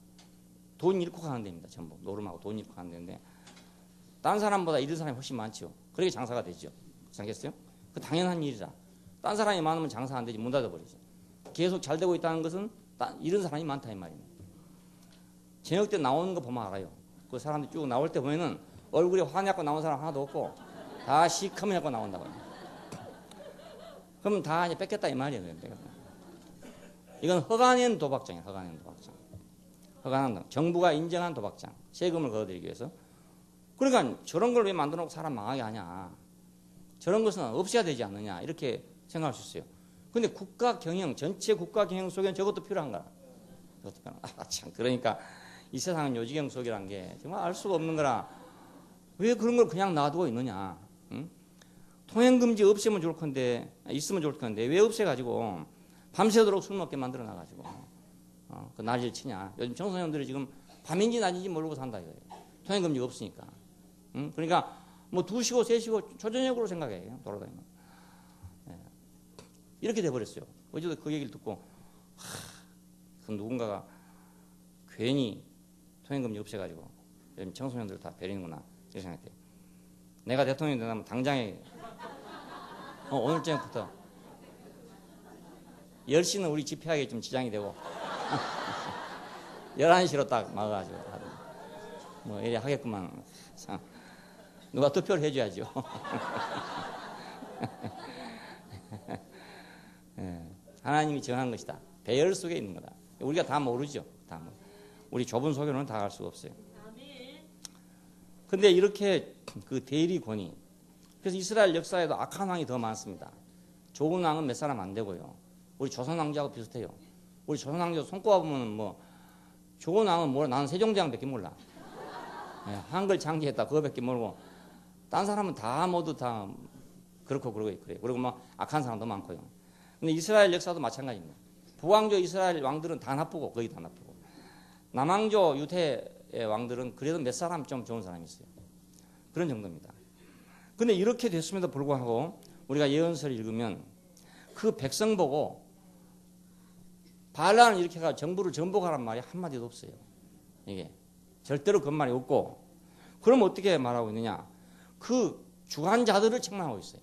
돈 잃고 가는 데입니다. 전부 노름하고 돈 잃고 가는 데인데 딴 사람보다 잃은 사람이 훨씬 많죠. 그렇게 장사가 되죠. 생각했어요? 그 당연한 일이다. 딴 사람이 많으면 장사 안 되지. 문 닫아버리죠. 계속 잘 되고 있다는 것은 잃은 사람이 많다 이 말입니다. 저녁 때 나오는 거 보면 알아요. 그 사람들 쭉 나올 때 보면은 얼굴에 화내고 나온 사람 하나도 없고 다 시커멓고 나온다고. 그럼 다 이제 뺏겼다 이 말이에요. 이건 허가낸 도박장이에요. 허가낸 도박장. 허가낸 정부가 인정한 도박장. 세금을 걷어들이기 위해서. 그러니까 저런 걸 왜 만들어 놓고 사람 망하게 하냐. 저런 것은 없애야 되지 않느냐. 이렇게 생각할 수 있어요. 근데 국가 경영, 전체 국가 경영 속에는 저것도 필요한가? 저것도 필요한가? 참, 그러니까 이 세상은 요지경 속이란 게 정말 알 수가 없는 거라. 왜 그런 걸 그냥 놔두고 있느냐? 응? 통행금지 없애면 좋을 건데, 있으면 좋을 건데, 왜 없애가지고 밤새도록 술 먹게 만들어 놔가지고, 그 난리를 치냐. 요즘 청소년들이 지금 밤인지 낮인지 모르고 산다 이거예요. 통행금지가 없으니까. 응? 그러니까 뭐 2시고 3시고 초저녁으로 생각해요. 돌아다니면. 네. 이렇게 돼버렸어요. 어제도 그 얘기를 듣고, 그 누군가가 괜히 통행금지 없애가지고 요즘 청소년들 다 베리는구나. 이렇게 생각해요. 내가 대통령이 되면 당장에 오늘 저녁부터 10시는 우리 집회하기에 좀 지장이 되고 11시로 딱 막아가지고 뭐 이래 하겠구만. 누가 투표를 해줘야죠. 하나님이 정한 것이다. 배열 속에 있는 거다. 우리가 다 모르죠. 다 우리 좁은 속에는 다 갈 수가 없어요. 근데 이렇게 그 대리 권위. 그래서 이스라엘 역사에도 악한 왕이 더 많습니다. 좋은 왕은 몇 사람 안 되고요. 우리 조선 왕자하고 비슷해요. 우리 조선 왕자 손꼽아 보면 뭐 좋은 왕은 뭐라 나는 세종대왕밖에 몰라. 예, 한글 창제했다 그거밖에 모르고 딴 사람은 다 모두 다 그렇고 그러고 그래요. 그리고 뭐 악한 사람도 많고요. 근데 이스라엘 역사도 마찬가지입니다. 북왕조 이스라엘 왕들은 다 나쁘고 거의 다 나쁘고 남왕조 유태의 왕들은 그래도 몇 사람 좀 좋은 사람이 있어요. 그런 정도입니다. 근데 이렇게 됐음에도 불구하고 우리가 예언서를 읽으면 그 백성 보고 바알란을 일으켜가 정부를 전복하란 말이 한마디도 없어요. 이게 절대로 그런 말이 없고 그럼 어떻게 말하고 있느냐? 그 주관자들을 책망하고 있어요.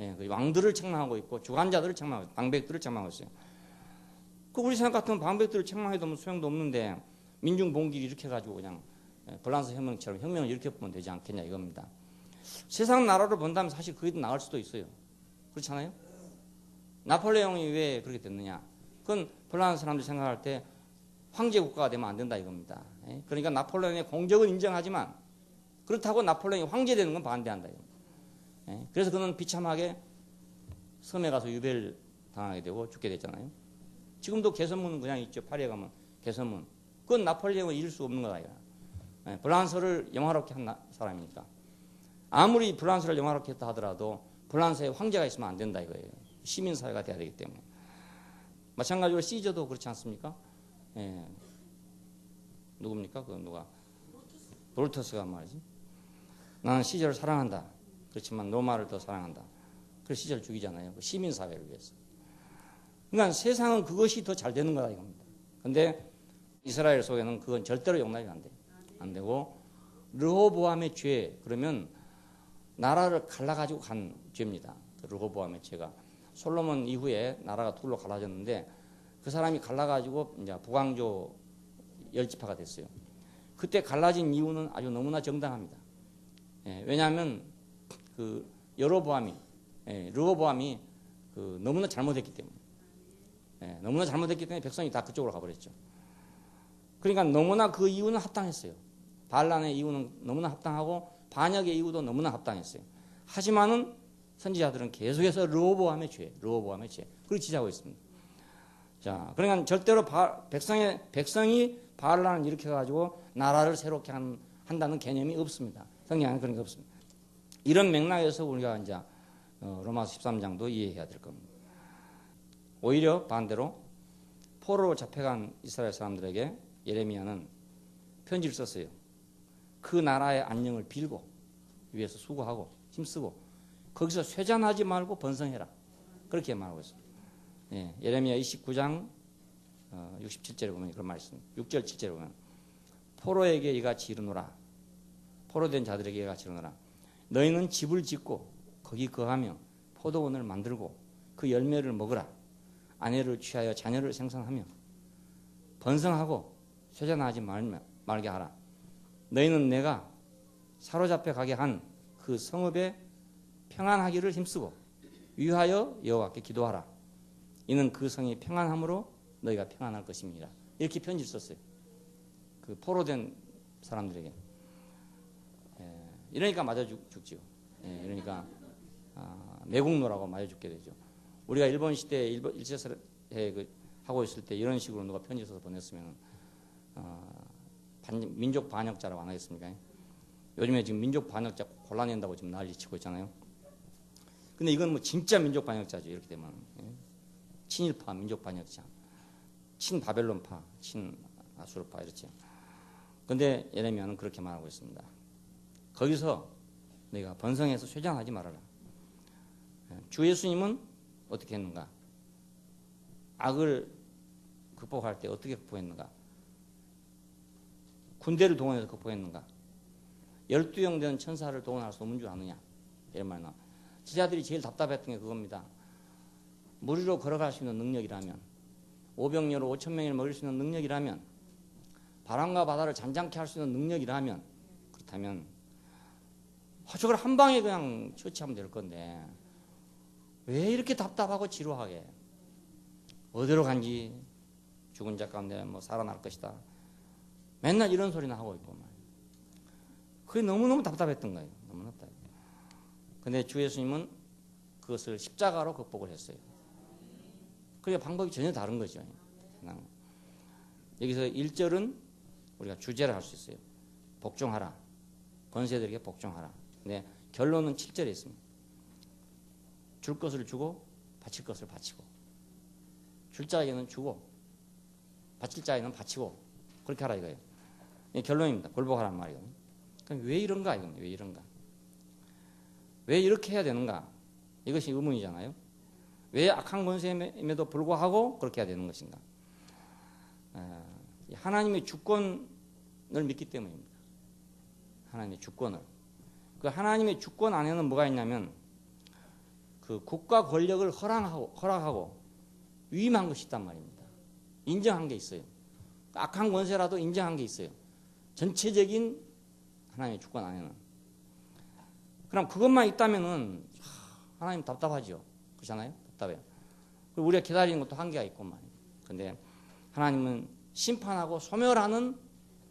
예, 그 왕들을 책망하고 있고 주관자들을 책망하고 있어요. 방백들을 책망하고 있어요. 그 우리 생각 같으면 방백들을 책망해도 뭐 소용도 없는데 민중 봉기를 일으켜가지고 그냥 불란서 혁명처럼 혁명을 일으켜보면 되지 않겠냐 이겁니다. 세상 나라로 본다면 사실 그게 더 나을 수도 있어요. 그렇잖아요? 나폴레옹이 왜 그렇게 됐느냐? 그건 불란서 사람들이 생각할 때 황제 국가가 되면 안 된다 이겁니다. 그러니까 나폴레옹의 공적은 인정하지만 그렇다고 나폴레옹이 황제 되는 건 반대한다. 그래서 그는 비참하게 섬에 가서 유배를 당하게 되고 죽게 됐잖아요. 지금도 개선문은 그냥 있죠. 파리에 가면 개선문. 그건 나폴레옹을 잃을 수 없는 거다. 불란서를 영화롭게 한 사람이니까. 아무리 불란서를 영화롭게 했다 하더라도 불란서에 황제가 있으면 안 된다 이거예요. 시민사회가 돼야 되기 때문에. 마찬가지로 시저도 그렇지 않습니까? 예. 누굽니까? 그 누가? 브루투스가 말이지. 나는 시저를 사랑한다. 그렇지만 로마를 더 사랑한다. 그래서 시저를 죽이잖아요. 그 시민사회를 위해서. 그러니까 세상은 그것이 더 잘 되는 거다 이겁니다. 근데 이스라엘 속에는 그건 절대로 용납이 안 돼. 안 되고 르호보암의 죄 그러면 나라를 갈라가지고 간 죄입니다. 르호보암의 죄가 솔로몬 이후에 나라가 둘로 갈라졌는데 그 사람이 갈라가지고 이제 북왕조 열지파가 됐어요. 그때 갈라진 이유는 아주 너무나 정당합니다. 왜냐하면 그 여로보암이 르호보암이 그 너무나 잘못했기 때문에 너무나 잘못했기 때문에 백성이 다 그쪽으로 가버렸죠. 그러니까 너무나 그 이유는 합당했어요. 반란의 이유는 너무나 합당하고 반역의 이유도 너무나 합당했어요. 하지만은 선지자들은 계속해서 르호보암의 죄 그걸 지적하고 있습니다. 자, 그러니까 절대로 백성이 반란을 일으켜가지고 나라를 새롭게 한다는 개념이 없습니다. 성경에는 그런 게 없습니다. 이런 맥락에서 우리가 이제 로마서 13장도 이해해야 될 겁니다. 오히려 반대로 포로로 잡혀간 이스라엘 사람들에게 예레미야는 편지를 썼어요. 그 나라의 안녕을 빌고 위해서 수고하고 힘쓰고 거기서 쇠잔하지 말고 번성해라. 그렇게 말하고 있습니다. 예레미야 29장 67절에 보면 그런 말이 있습니다. 6절 7절에 보면 포로에게 이같이 이르노라. 포로된 자들에게 이같이 이르노라. 너희는 집을 짓고 거기 거하며 포도원을 만들고 그 열매를 먹으라. 아내를 취하여 자녀를 생산하며 번성하고 쇠잔하지 말게 하라. 너희는 내가 사로잡혀 가게 한 그 성읍에 평안하기를 힘쓰고 위하여 여호와께 기도하라. 이는 그 성이 평안함으로 너희가 평안할 것입니다. 이렇게 편지를 썼어요. 그 포로된 사람들에게. 이러니까 맞아 죽지요. 이러니까 매국노라고 맞아 죽게 되죠. 우리가 일본 시대에 일제사회 하고 있을 때 이런 식으로 누가 편지 써서 보냈으면 민족 반역자라고 안 하겠습니까? 요즘에 지금 민족 반역자 골라낸다고 지금 난리치고 있잖아요. 근데 이건 뭐 진짜 민족 반역자죠. 이렇게 되면 친일파 민족 반역자, 친바벨론파, 친아수르파 이렇죠. 근데 예레미야는 그렇게 말하고 있습니다. 거기서 내가 번성해서 쇠잔하지 말아라. 주 예수님은 어떻게 했는가? 악을 극복할 때 어떻게 극복했는가? 군대를 동원해서 극복했는가? 12형 된 천사를 동원할 수 없는 줄 아느냐? 이런 말이나. 제자들이 제일 답답했던 게 그겁니다. 무리로 걸어갈 수 있는 능력이라면, 500여로 5,000명을 먹일 수 있는 능력이라면, 바람과 바다를 잔잔케 할 수 있는 능력이라면, 그렇다면 저걸 한 방에 그냥 처치하면 될 건데 왜 이렇게 답답하고 지루하게 어디로 간지 죽은 자 가운데 뭐 살아날 것이다. 맨날 이런 소리나 하고 있고 말이에요. 그게 너무너무 답답했던 거예요. 너무 답답해요. 근데 주 예수님은 그것을 십자가로 극복을 했어요. 그러니까 방법이 전혀 다른 거죠. 여기서 1절은 우리가 주제를 할 수 있어요. 복종하라. 권세들에게 복종하라. 네, 결론은 7절에 있습니다. 줄 것을 주고 바칠 것을 바치고, 줄 자에게는 주고 바칠 자에게는 바치고 그렇게 하라 이거예요. 네, 결론입니다. 굴복하라는 말이거든요. 그럼 왜 이런가 이겁니다. 왜 이런가? 왜 이렇게 해야 되는가? 이것이 의문이잖아요. 왜 악한 권세임에도 불구하고 그렇게 해야 되는 것인가? 하나님의 주권을 믿기 때문입니다. 하나님의 주권을. 그 하나님의 주권 안에는 뭐가 있냐면 그 국가 권력을 허락하고 위임한 것이 있단 말입니다. 인정한 게 있어요. 악한 권세라도 인정한 게 있어요. 전체적인 하나님의 주권 안에는. 그럼 그것만 있다면은 하나님 답답하죠. 그렇잖아요? 답답해요. 그리고 우리가 기다리는 것도 한계가 있고 말이에요. 근데 하나님은 심판하고 소멸하는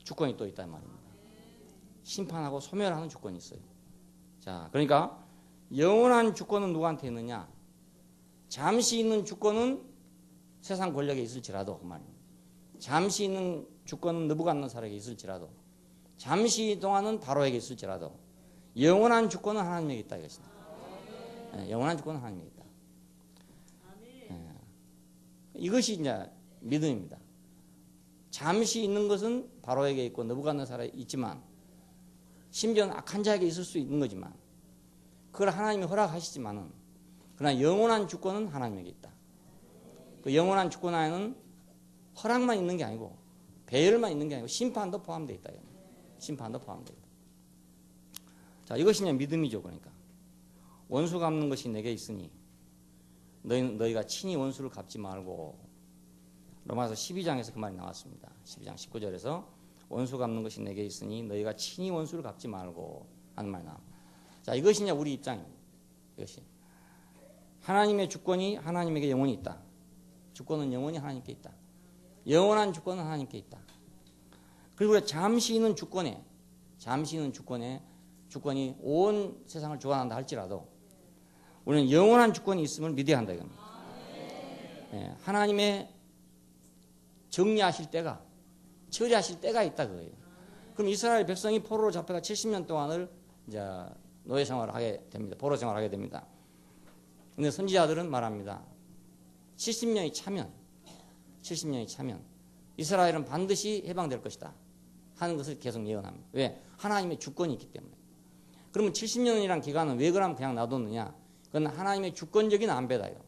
주권이 또 있단 말입니다. 심판하고 소멸하는 주권이 있어요. 자, 그러니까 영원한 주권은 누구한테 있느냐? 잠시 있는 주권은 세상 권력에 있을지라도 그 말입니다. 잠시 있는 주권은 느부갓네살에게 있을지라도, 잠시 동안은 바로에게 있을지라도 영원한 주권은 하나님에게 있다 이것입니다. 네, 영원한 주권은 하나님에게 있다. 네. 이것이 이제 믿음입니다. 잠시 있는 것은 바로에게 있고 느부갓네살에 있지만, 심지어는 악한 자에게 있을 수 있는 거지만, 그걸 하나님이 허락하시지만은, 그러나 영원한 주권은 하나님에게 있다. 그 영원한 주권 안에는 허락만 있는 게 아니고 배열만 있는 게 아니고 심판도 포함되어 있다. 심판도 포함되어 있다. 자, 이것이 그냥 믿음이죠. 그러니까 원수 갚는 것이 내게 있으니 너희가 친히 원수를 갚지 말고. 로마서 12장에서 그 말이 나왔습니다. 12장 19절에서 원수 갚는 것이 내게 있으니 너희가 친히 원수를 갚지 말고 하는 말이 나옵니다. 자, 이것이 이제 우리 입장입니다. 이것이 하나님의 주권이 하나님에게 영원히 있다. 주권은 영원히 하나님께 있다. 영원한 주권은 하나님께 있다. 그리고 우리가 잠시 있는 주권이 온 세상을 주관한다 할지라도 우리는 영원한 주권이 있음을 믿어야 한다 이겁니다. 네, 하나님의 정리하실 때가, 처리하실 때가 있다 그거예요. 그럼 이스라엘 백성이 포로로 잡혀가 70년 동안을 이제 노예 생활을 하게 됩니다. 포로 생활을 하게 됩니다. 근데 선지자들은 말합니다. 70년이 차면 이스라엘은 반드시 해방될 것이다 하는 것을 계속 예언합니다. 왜? 하나님의 주권이 있기 때문에. 그러면 70년이란 기간은 왜 그러면 그냥 놔뒀느냐? 그건 하나님의 주권적인 안배다요.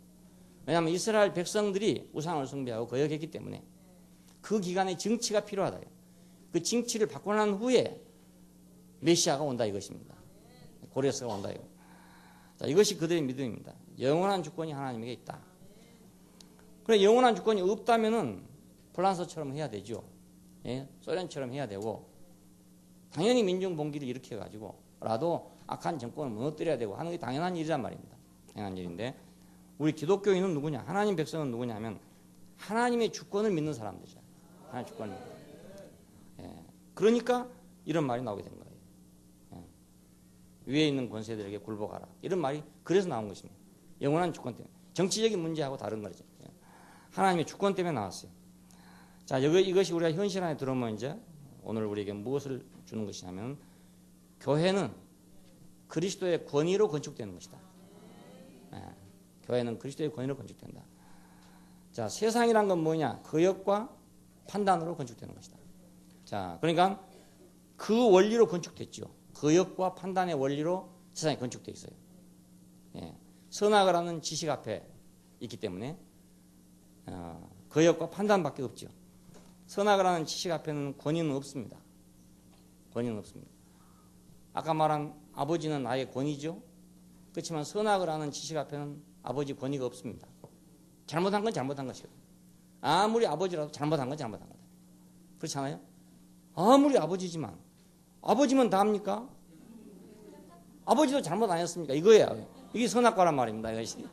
왜냐하면 이스라엘 백성들이 우상을 숭배하고 거역했기 때문에 그 기간에 정치가 필요하다요. 그 정치를 바꾸고 난 후에 메시아가 온다 이것입니다. 고레스가 온다 이거. 자, 이것이 그들의 믿음입니다. 영원한 주권이 하나님에게 있다. 그래, 영원한 주권이 없다면은 프랑스처럼 해야 되죠. 예? 소련처럼 해야 되고, 당연히 민중 봉기를 일으켜 가지고라도 악한 정권을 무너뜨려야 되고 하는 게 당연한 일이란 말입니다. 당연한 일인데, 우리 기독교인은 누구냐? 하나님 백성은 누구냐 하면 하나님의 주권을 믿는 사람들이죠. 하나님의 주권을 믿는. 예. 그러니까 이런 말이 나오게 된 거예요. 예. 위에 있는 권세들에게 굴복하라. 이런 말이 그래서 나온 것입니다. 영원한 주권 때문에. 정치적인 문제하고 다른 거죠. 예. 하나님의 주권 때문에 나왔어요. 자, 이것이 우리가 현실 안에 들어오면 이제 오늘 우리에게 무엇을 주는 것이냐면 교회는 그리스도의 권위로 건축되는 것이다. 예. 교회는 그리스도의 권위로 건축된다. 자, 세상이란 건 뭐냐? 거역과 판단으로 건축되는 것이다. 자, 그러니까 그 원리로 건축됐죠. 거역과 판단의 원리로 세상이 건축되어 있어요. 예. 선악을 하는 지식 앞에 있기 때문에 거역과 판단밖에 없죠. 선악을 하는 지식 앞에는 권위는 없습니다. 권위는 없습니다. 아까 말한 아버지는 나의 권위죠. 그렇지만 선악을 하는 지식 앞에는 아버지 권위가 없습니다. 잘못한 건 잘못한 것이거든요. 아무리 아버지라도 잘못한 건 잘못한 거다. 그렇지 않아요? 아무리 아버지지만 아버지면 다 합니까? 아버지도 잘못 안 했습니까? 이거예요. 이게 선악과란 말입니다. 이것이.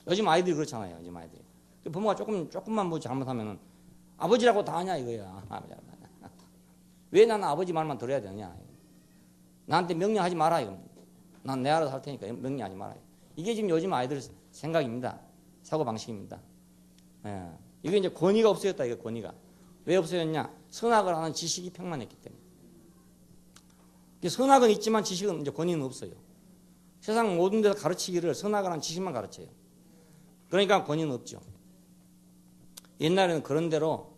요즘 아이들이 그렇잖아요. 요즘 아이들이. 부모가 조금만 뭐 잘못하면은 아버지라고 다 하냐 이거야. 왜 나는 아버지 말만 들어야 되냐? 나한테 명령하지 마라 이겁니다. 난 내 알아서 할 테니까 명령하지 말아요. 이게 지금 요즘 아이들 생각입니다. 사고방식입니다. 예. 이게 이제 권위가 없어졌다. 이게 권위가. 왜 없어졌냐? 선악을 하는 지식이 평만했기 때문에. 선악은 있지만 지식은 이제 권위는 없어요. 세상 모든 데서 가르치기를 선악을 하는 지식만 가르쳐요. 그러니까 권위는 없죠. 옛날에는 그런 대로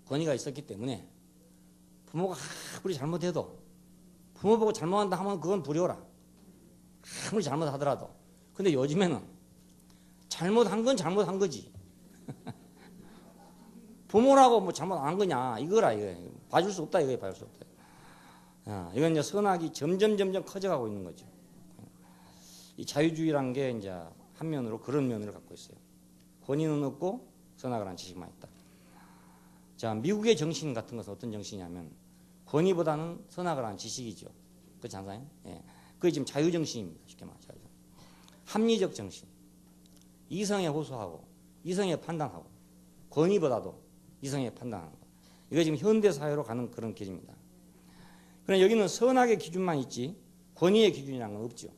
권위가 있었기 때문에 부모가 아무리 잘못해도 부모 보고 잘못한다 하면 그건 불효라. 아무리 잘못하더라도. 근데 요즘에는 잘못한 건 잘못한 거지. 부모라고 뭐 잘못 안 한 거냐 이거라 이거 봐줄 수 없다 이거에 봐줄 수 없다. 이건 이제 선악이 점점 커져가고 있는 거죠. 이 자유주의라는 게 이제 한면으로 그런 면을 갖고 있어요. 권위는 없고 선악을 하는 지식만 있다. 자, 미국의 정신 같은 것은 어떤 정신이냐면 권위보다는 선악을 하는 지식이죠. 그렇지 않아요? 예. 그게 지금 자유정신입니다. 쉽게 말해서. 합리적 정신. 이성에 호소하고 이성에 판단하고 권위보다도 이성에 판단하는 것. 이거 지금 현대사회로 가는 그런 길입니다. 그러나 여기는 선악의 기준만 있지 권위의 기준이라는 건 없죠.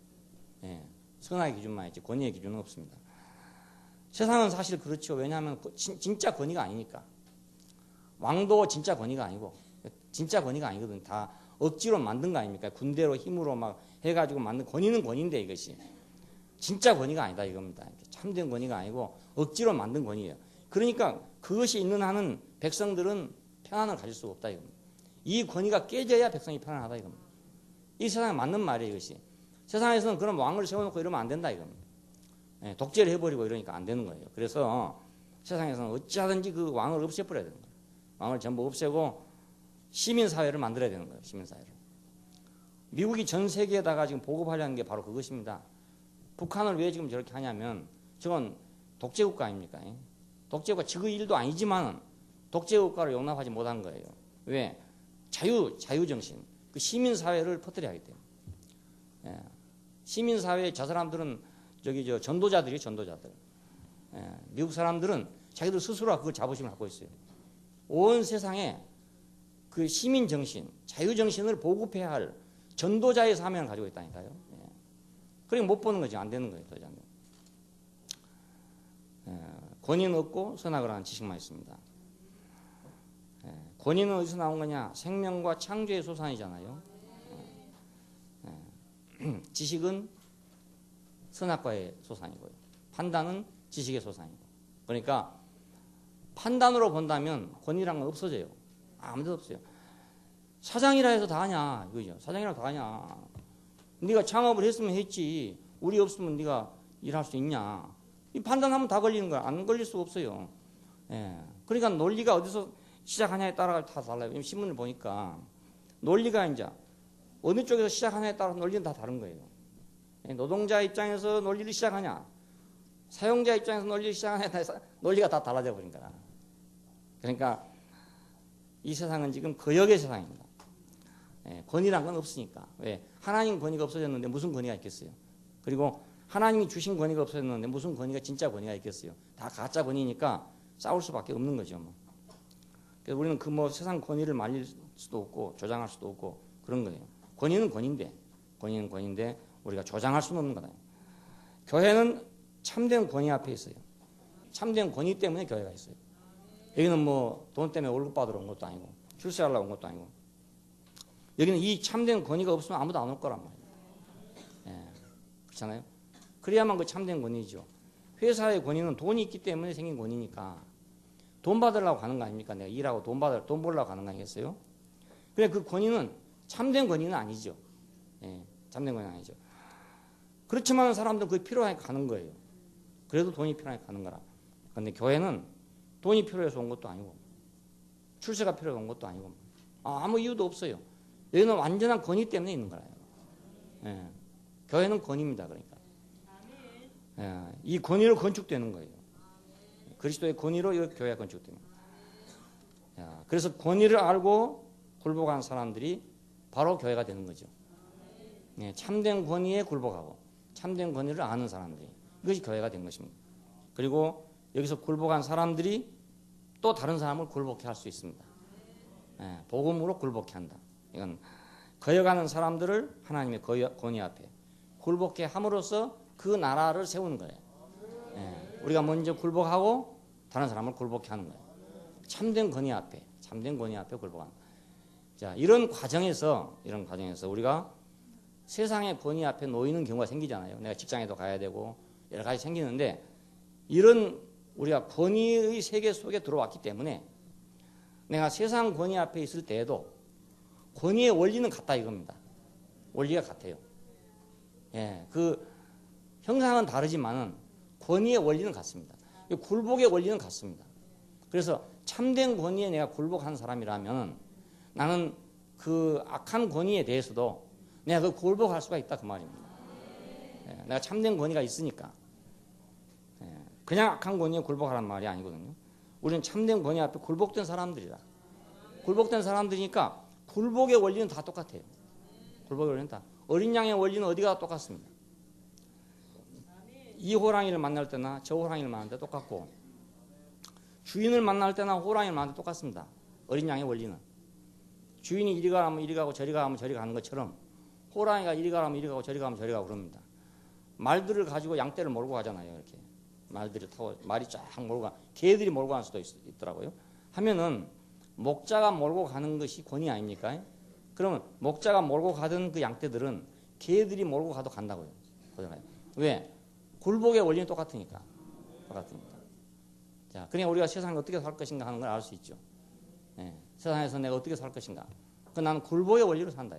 예. 선악의 기준만 있지 권위의 기준은 없습니다. 세상은 사실 그렇죠. 왜냐하면 진짜 권위가 아니니까. 왕도 진짜 권위가 아니고 진짜 권위가 아니거든. 다 억지로 만든 거 아닙니까? 군대로 힘으로 막 해가지고 만든 권위는 권위인데 이것이 진짜 권위가 아니다 이겁니다. 참된 권위가 아니고 억지로 만든 권위예요. 그러니까 그것이 있는 한은 백성들은 평안을 가질 수가 없다 이겁니다. 이 권위가 깨져야 백성이 편안하다 이겁니다. 이 세상에 맞는 말이에요 이것이. 세상에서는 그런 왕을 세워놓고 이러면 안 된다 이겁니다. 예, 독재를 해버리고 이러니까 안 되는 거예요. 그래서 세상에서는 어찌하든지 그 왕을 없애버려야 되는 거예요. 왕을 전부 없애고 시민사회를 만들어야 되는 거예요. 시민사회를. 미국이 전 세계에다가 지금 보급하려는 게 바로 그것입니다. 북한을 왜 지금 저렇게 하냐면 저건 독재국가 아닙니까? 독재국가 지그 일도 아니지만 독재국가를 용납하지 못한 거예요. 왜? 자유정신. 그 시민사회를 퍼뜨려야 하기 때문에. 예. 시민사회 저 사람들은 전도자들이에요. 전도자들. 예. 미국 사람들은 자기들 스스로가 그걸 자부심을 갖고 있어요. 온 세상에 그 시민정신, 자유정신을 보급해야 할 전도자의 사명을 가지고 있다니까요. 예. 그러니까 못 보는 거지. 안 되는 거예요. 도저히 안 돼요. 예. 권위는 없고 선악을 하는 지식만 있습니다. 예. 권위는 어디서 나온 거냐? 생명과 창조의 소산이잖아요. 예. 지식은 선악과의 소산이고요. 판단은 지식의 소산이고. 그러니까 판단으로 본다면 권위란 건 없어져요. 아무데도 없어요. 사장이라 해서 다 하냐 이거죠. 사장이라 다 하냐. 네가 창업을 했으면 했지. 우리 없으면 네가 일할 수 있냐. 이 판단하면 다 걸리는 거야. 안 걸릴 수가 없어요. 예. 그러니까 논리가 어디서 시작하냐에 따라 다 달라요. 신문을 보니까 논리가 이제 어느 쪽에서 시작하냐에 따라 논리는 다 다른 거예요. 예. 노동자 입장에서 논리를 시작하냐, 사용자 입장에서 논리를 시작하냐에 따라서 논리가 다 달라져 버린 거야. 그러니까 이 세상은 지금 거역의 세상입니다. 예, 권위란 건 없으니까. 왜? 하나님 권위가 없어졌는데 무슨 권위가 있겠어요? 그리고 하나님이 주신 권위가 없어졌는데 무슨 권위가 진짜 권위가 있겠어요? 다 가짜 권위니까 싸울 수밖에 없는 거죠. 뭐. 그래서 우리는 그 뭐 세상 권위를 말릴 수도 없고 조장할 수도 없고 그런 거예요. 권위는 권위인데 우리가 조장할 수는 없는 거다. 교회는 참된 권위 앞에 있어요. 참된 권위 때문에 교회가 있어요. 여기는 뭐 돈 때문에 월급 받으러 온 것도 아니고 출세하려고 온 것도 아니고 여기는 이 참된 권위가 없으면 아무도 안 올 거란 말이에요. 예, 그렇잖아요. 그래야만 그 참된 권위죠. 회사의 권위는 돈이 있기 때문에 생긴 권위니까 돈 받으려고 가는 거 아닙니까? 내가 일하고 돈 벌려고 가는 거 아니겠어요? 근데 그 권위는 참된 권위는 아니죠. 예, 참된 권위는 아니죠. 그렇지만 사람들은 그게 필요하니까 가는 거예요. 그래도 돈이 필요하니까 가는 거라. 그런데 교회는 돈이 필요해서 온 것도 아니고 출세가 필요해서 온 것도 아니고 아무 이유도 없어요. 여기는 완전한 권위 때문에 있는 거예요. 예. 교회는 권위입니다. 그러니까 예. 이 권위로 건축되는 거예요. 그리스도의 권위로 이 교회가 건축됩니다. 예. 그래서 권위를 알고 굴복하는 사람들이 바로 교회가 되는 거죠. 예. 참된 권위에 굴복하고 참된 권위를 아는 사람들이 이것이 교회가 된 것입니다. 그리고 여기서 굴복한 사람들이 또 다른 사람을 굴복해 할 수 있습니다. 예, 복음으로 굴복해 한다. 이건 거역하는 사람들을 하나님의 권위 앞에 굴복해 함으로써 그 나라를 세우는 거예요. 예, 우리가 먼저 굴복하고 다른 사람을 굴복해 하는 거예요. 참된 권위 앞에 굴복하는. 자, 이런 과정에서 우리가 세상의 권위 앞에 놓이는 경우가 생기잖아요. 내가 직장에도 가야 되고 여러 가지 생기는데, 이런 우리가 권위의 세계 속에 들어왔기 때문에 내가 세상 권위 앞에 있을 때에도 권위의 원리는 같다 이겁니다. 원리가 같아요. 예, 그 형상은 다르지만은 권위의 원리는 같습니다. 굴복의 원리는 같습니다. 그래서 참된 권위에 내가 굴복한 사람이라면 나는 그 악한 권위에 대해서도 내가 그 굴복할 수가 있다 그 말입니다. 예, 내가 참된 권위가 있으니까. 예, 그냥 악한 권위에 굴복하라는 말이 아니거든요. 우리는 참된 권위 앞에 굴복된 사람들이다. 굴복된 사람들이니까 굴복의 원리는 다 똑같아요. 굴복의 원리는 다. 어린 양의 원리는 어디가 똑같습니다. 이 호랑이를 만날 때나 저 호랑이를 만날 때 똑같고, 주인을 만날 때나 호랑이를 만날 때 똑같습니다. 어린 양의 원리는. 주인이 이리 가면 이리 가고 저리 가면 저리 가는 것처럼 호랑이가 이리 가면 이리 가고 저리 가면 저리 가고 그럽니다. 말들을 가지고 양떼를 몰고 가잖아요. 이렇게 말들을 타고 말이 쫙 몰고 가. 개들이 몰고 갈 수도 있더라고요. 하면은 목자가 몰고 가는 것이 권위 아닙니까? 그러면 목자가 몰고 가던 그 양떼들은 개들이 몰고 가도 간다고요. 왜? 굴복의 원리는 똑같으니까. 자, 그러니까 우리가 세상에 어떻게 살 것인가 하는 걸 알 수 있죠. 예, 세상에서 내가 어떻게 살 것인가. 그 나는 굴복의 원리로 산다.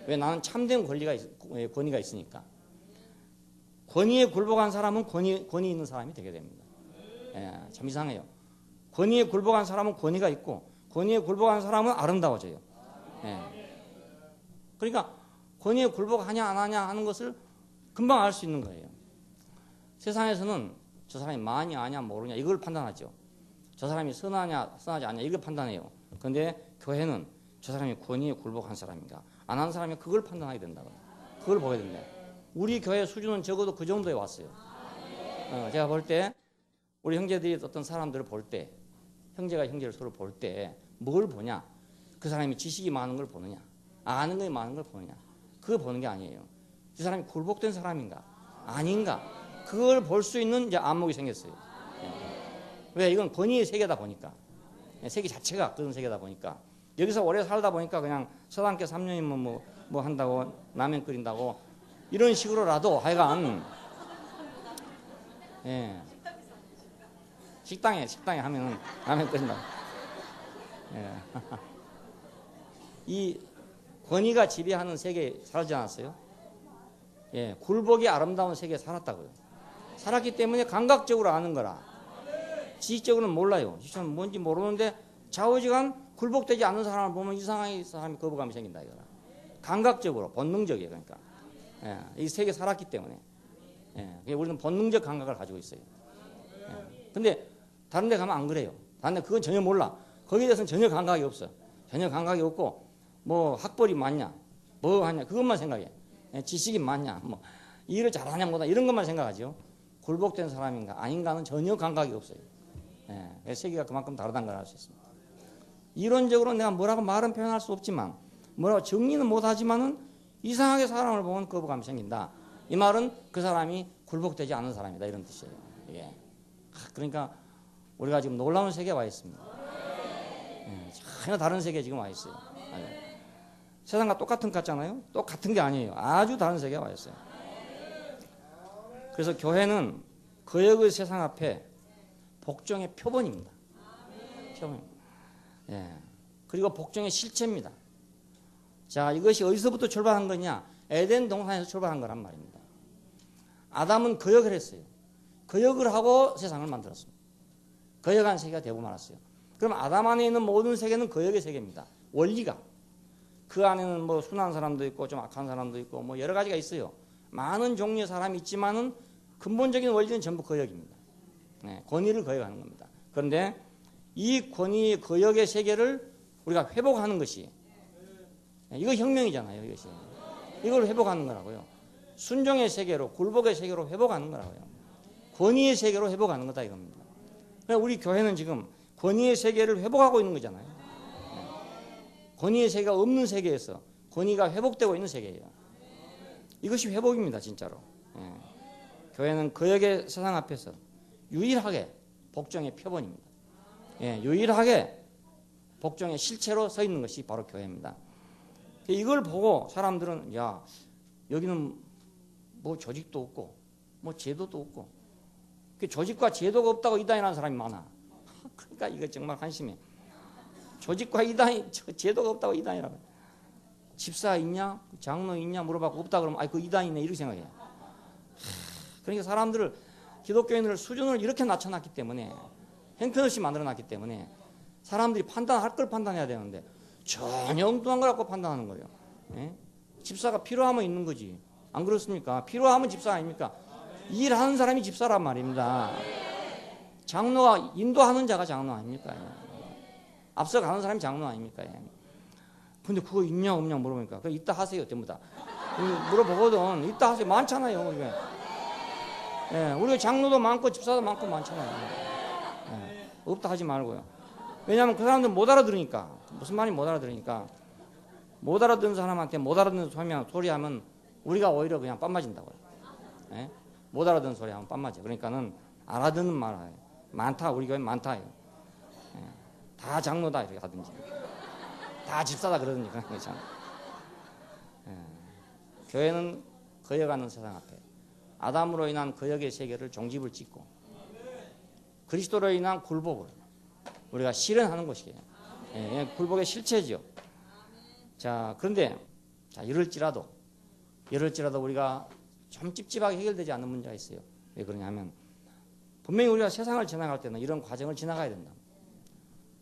왜? 나는 참된 권위가 있으니까. 권위에 굴복한 사람은 권위 있는 사람이 되게 됩니다. 예, 참 이상해요. 권위에 굴복한 사람은 권위가 있고, 권위에 굴복한 사람은 아름다워져요. 예. 그러니까 권위에 굴복하냐 안 하냐 하는 것을 금방 알 수 있는 거예요. 세상에서는 저 사람이 많이 아냐 모르냐 이걸 판단하죠. 저 사람이 선하냐 선하지 않냐 이걸 판단해요. 그런데 교회는 저 사람이 권위에 굴복한 사람인가 안 한 사람이 그걸 판단하게 된다. 그걸 보게 됩니다. 우리 교회 수준은 적어도 그 정도에 왔어요. 제가 볼 때 우리 형제들이 어떤 사람들을 볼 때, 형제가 형제를 서로 볼 때 뭘 보냐? 그 사람이 지식이 많은 걸 보느냐, 아는 게 많은 걸 보느냐, 그거 보는 게 아니에요. 그 사람이 굴복된 사람인가 아닌가, 그걸 볼 수 있는 이제 안목이 생겼어요. 왜? 이건 권위의 세계다 보니까, 세계 자체가 그런 세계다 보니까, 여기서 오래 살다 보니까 그냥 서당계 3년이면 뭐 한다고, 라면 끓인다고 이런 식으로라도 하여간, 예, 식당에 하면은 라면 끓인다고. 예. 이 권위가 지배하는 세계에 살지 않았어요? 예, 굴복이 아름다운 세계에 살았다고요. 살았기 때문에 감각적으로 아는 거라. 지식적으로는 몰라요. 지식적으로는 뭔지 모르는데 좌우지간 굴복되지 않는 사람을 보면 이상하게 이 사람이 거부감이 생긴다 이거라. 감각적으로, 본능적이에요. 그러니까 예, 이 세계에 살았기 때문에. 예, 우리는 본능적 감각을 가지고 있어요. 예, 근데 다른 데 가면 안 그래요. 다른 데 그건 전혀 몰라. 거기에 대해서는 전혀 감각이 없어. 전혀 감각이 없고, 뭐 학벌이 많냐, 뭐 하냐, 그것만 생각해. 지식이 많냐, 뭐 일을 잘하냐 뭐다 이런 것만 생각하죠. 굴복된 사람인가 아닌가는 전혀 감각이 없어요. 예, 세계가 그만큼 다르다는 걸 알 수 있습니다. 이론적으로 내가 뭐라고 말은 표현할 수 없지만, 뭐라고 정리는 못하지만은 이상하게 사람을 보면 거부감이 생긴다. 이 말은 그 사람이 굴복되지 않은 사람이다 이런 뜻이에요. 예. 그러니까 우리가 지금 놀라운 세계에 와 있습니다. 예, 전혀 다른 세계에 지금 와 있어요. 세상과 똑같은 것 같잖아요. 똑같은 게 아니에요. 아주 다른 세계에 와 있어요. 그래서 교회는 거역의 세상 앞에 복종의 표본입니다. 표본입니다. 예. 그리고 복종의 실체입니다. 자, 이것이 어디서부터 출발한 거냐? 에덴 동산에서 출발한 거란 말입니다. 아담은 거역을 했어요. 거역을 하고 세상을 만들었습니다. 거역한 세계가 되고 말았어요. 그럼 아담 안에 있는 모든 세계는 거역의 세계입니다. 원리가. 그 안에는 뭐 순한 사람도 있고 좀 악한 사람도 있고 뭐 여러 가지가 있어요. 많은 종류의 사람이 있지만은 근본적인 원리는 전부 거역입니다. 네, 권위를 거역하는 겁니다. 그런데 이 권위 거역의 세계를 우리가 회복하는 것이, 이거 혁명이잖아요. 이것이. 이걸 회복하는 거라고요. 순종의 세계로, 굴복의 세계로 회복하는 거라고요. 권위의 세계로 회복하는 거다 이겁니다. 그러니까 우리 교회는 지금 권위의 세계를 회복하고 있는 거잖아요. 권위의 세계가 없는 세계에서 권위가 회복되고 있는 세계예요. 이것이 회복입니다, 진짜로. 예. 교회는 거역의 세상 앞에서 유일하게 복종의 표본입니다. 예, 유일하게 복종의 실체로 서 있는 것이 바로 교회입니다. 이걸 보고 사람들은 야, 여기는 뭐 조직도 없고 뭐 제도도 없고 조직과 제도가 없다고 이단이라는 사람이 많아. 그러니까 이거 정말 한심해. 조직과 이단이 제도가 없다고 이단이라고. 집사 있냐? 장로 있냐? 물어봤고 없다 그러면 그 이단이네 이렇게 생각해. 그러니까 사람들을 기독교인들 수준을 이렇게 낮춰놨기 때문에 형편없이 만들어놨기 때문에 사람들이 판단할 걸 판단해야 되는데 전혀 엉뚱한 걸 갖고 판단하는 거예요. 예? 집사가 필요하면 있는 거지. 안 그렇습니까? 필요하면 집사 아닙니까? 일하는 사람이 집사란 말입니다. 장로가 인도하는 자가 장로 아닙니까? 앞서가는 사람이 장로 아닙니까? 근데 그거 있냐 없냐 물어보니까 그래 있다 하세요 전부 다. 물어보거든. 있다 하세요. 많잖아요. 예, 우리가 장로도 많고 집사도 많고 많잖아요. 예, 없다 하지 말고요. 왜냐하면 그 사람들 못 알아들으니까. 무슨 말인지 못 알아들으니까. 못 알아듣는 사람한테 못 알아듣는 소리 하면 우리가 오히려 그냥 빰 맞은다고요. 예? 못 알아듣는 소리 하면 빰 맞아. 그러니까는 알아듣는 말 해요. 많다. 우리 교회 많다. 예. 다 장로다 이렇게 하든지. 다 집사다 그러든지 그런 거잖아. 예. 교회는 거역하는 세상 앞에 아담으로 인한 거역의 세계를 종집을 찍고 그리스도로 인한 굴복을 우리가 실현하는 것이에요. 예, 굴복의 실체죠. 자, 그런데 자, 이럴지라도 우리가 좀 찝찝하게 해결되지 않는 문제가 있어요. 왜 그러냐면 분명히 우리가 세상을 지나갈 때는 이런 과정을 지나가야 된다.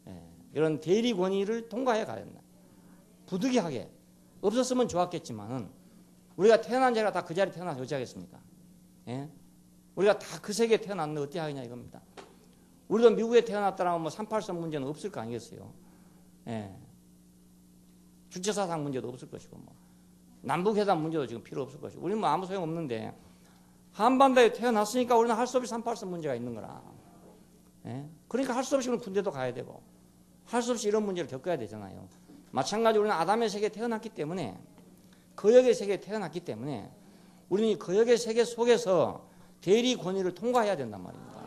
예, 이런 대리 권위를 통과해 가야 된다. 부득이하게 없었으면 좋았겠지만은 우리가 태어난 자가 다 그 자리에 태어나서 어찌하겠습니까? 예? 우리가 다 그 세계에 태어났는데 어떻게 하겠냐 이겁니다. 우리도 미국에 태어났다라면 뭐 38선 문제는 없을 거 아니겠어요? 예. 주체사상 문제도 없을 것이고 뭐 남북회담 문제도 지금 필요 없을 것이고 우리는 뭐 아무 소용 없는데 한반도에 태어났으니까 우리는 할 수 없이 38선 문제가 있는 거라. 예? 그러니까 할 수 없이 우리는 군대도 가야 되고 할 수 없이 이런 문제를 겪어야 되잖아요. 마찬가지로 우리는 아담의 세계에 태어났기 때문에 거역의 세계에 태어났기 때문에 우리는 이 거역의 세계 속에서 대리 권위를 통과해야 된단 말입니다.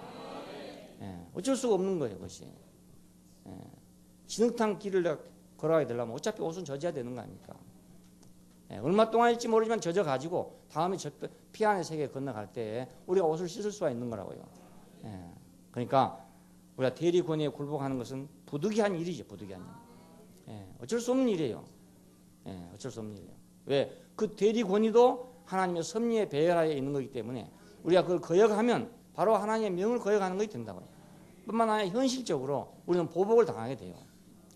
예, 어쩔 수가 없는 거예요, 그것이. 예, 진흙탕 길을 걸어가야 되려면 어차피 옷은 젖어야 되는 거 아닙니까? 예, 얼마 동안일지 모르지만 젖어가지고 다음에 피안의 세계에 건너갈 때 우리가 옷을 씻을 수가 있는 거라고요. 예, 그러니까 우리가 대리 권위에 굴복하는 것은 부득이한 일이죠, 부득이한 일. 예, 어쩔 수 없는 일이에요. 예, 어쩔 수 없는 일이에요. 왜? 그 대리 권위도 하나님의 섭리의 배열하에 있는 거기 때문에 우리가 그걸 거역하면 바로 하나님의 명을 거역하는 것이 된다고요. 뿐만 아니라 현실적으로 우리는 보복을 당하게 돼요.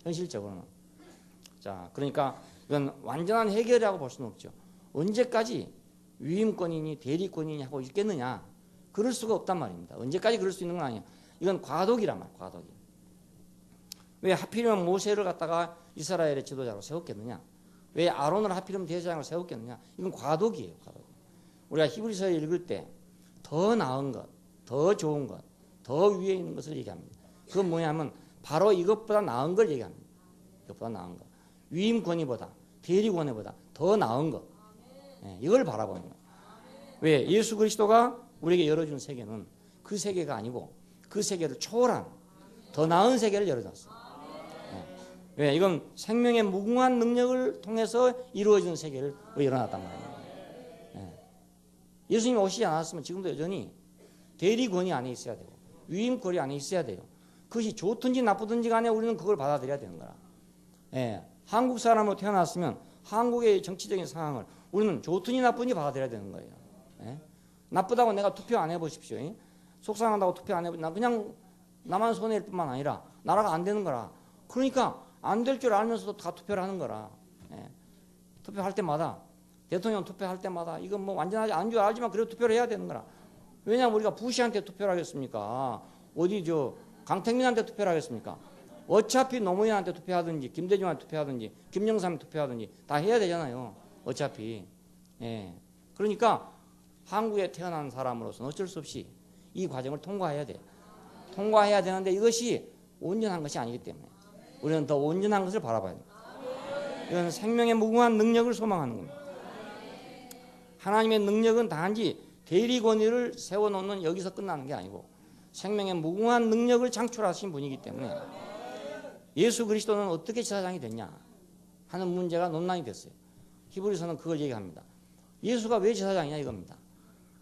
현실적으로는. 자, 그러니까 이건 완전한 해결이라고 볼 수는 없죠. 언제까지 위임권이니 대리권이니 하고 있겠느냐? 그럴 수가 없단 말입니다. 언제까지 그럴 수 있는 건 아니에요. 이건 과도기란 말이에요. 과도기. 왜 하필이면 모세를 갖다가 이스라엘의 지도자로 세웠겠느냐? 왜 아론을 하필이면 대제사장으로 세웠겠느냐? 이건 과도기예요. 과도기. 우리가 히브리서에 읽을 때 더 나은 것, 더 좋은 것, 더 위에 있는 것을 얘기합니다. 그건 뭐냐면 바로 이것보다 나은 걸 얘기합니다. 이것보다 나은 것. 위임 권위보다, 대리 권위보다 더 나은 것. 네, 이걸 바라보는 거예요. 왜? 예수 그리스도가 우리에게 열어준 세계는 그 세계가 아니고 그 세계를 초월한 더 나은 세계를 열어줬어요. 네. 왜? 이건 생명의 무궁한 능력을 통해서 이루어진 세계를 열어놨단 말이에요. 네. 예수님이 오시지 않았으면 지금도 여전히 대리 권위 안에 있어야 되고 위임 권위 안에 있어야 돼요. 그것이 좋든지 나쁘든지 간에 우리는 그걸 받아들여야 되는 거라. 예, 한국 사람으로 태어났으면 한국의 정치적인 상황을 우리는 좋든지 나쁘든지 받아들여야 되는 거예요. 예? 나쁘다고 내가 투표 안 해보십시오. 예? 속상하다고 투표 안 해보십시오. 그냥 나만 손해일 뿐만 아니라 나라가 안 되는 거라. 그러니까 안 될 줄 알면서도 다 투표를 하는 거라. 예? 투표할 때마다 대통령 투표할 때마다 이건 뭐 완전하지 않은 줄 알지만 그래도 투표를 해야 되는 거라. 왜냐하면 우리가 부시한테 투표를 하겠습니까? 어디 강택민한테 투표를 하겠습니까? 어차피 노무현한테 투표하든지 김대중한테 투표하든지 김영삼한테 투표하든지 다 해야 되잖아요. 어차피. 예. 그러니까 한국에 태어난 사람으로서는 어쩔 수 없이 이 과정을 통과해야 돼요. 통과해야 되는데 이것이 온전한 것이 아니기 때문에 우리는 더 온전한 것을 바라봐야 돼요. 이건 생명의 무궁한 능력을 소망하는 겁니다. 하나님의 능력은 단지 대리 권위를 세워놓는 여기서 끝나는 게 아니고 생명의 무궁한 능력을 창출하신 분이기 때문에 예수 그리스도는 어떻게 제사장이 됐냐 하는 문제가 논란이 됐어요. 히브리서는 그걸 얘기합니다. 예수가 왜 제사장이냐 이겁니다.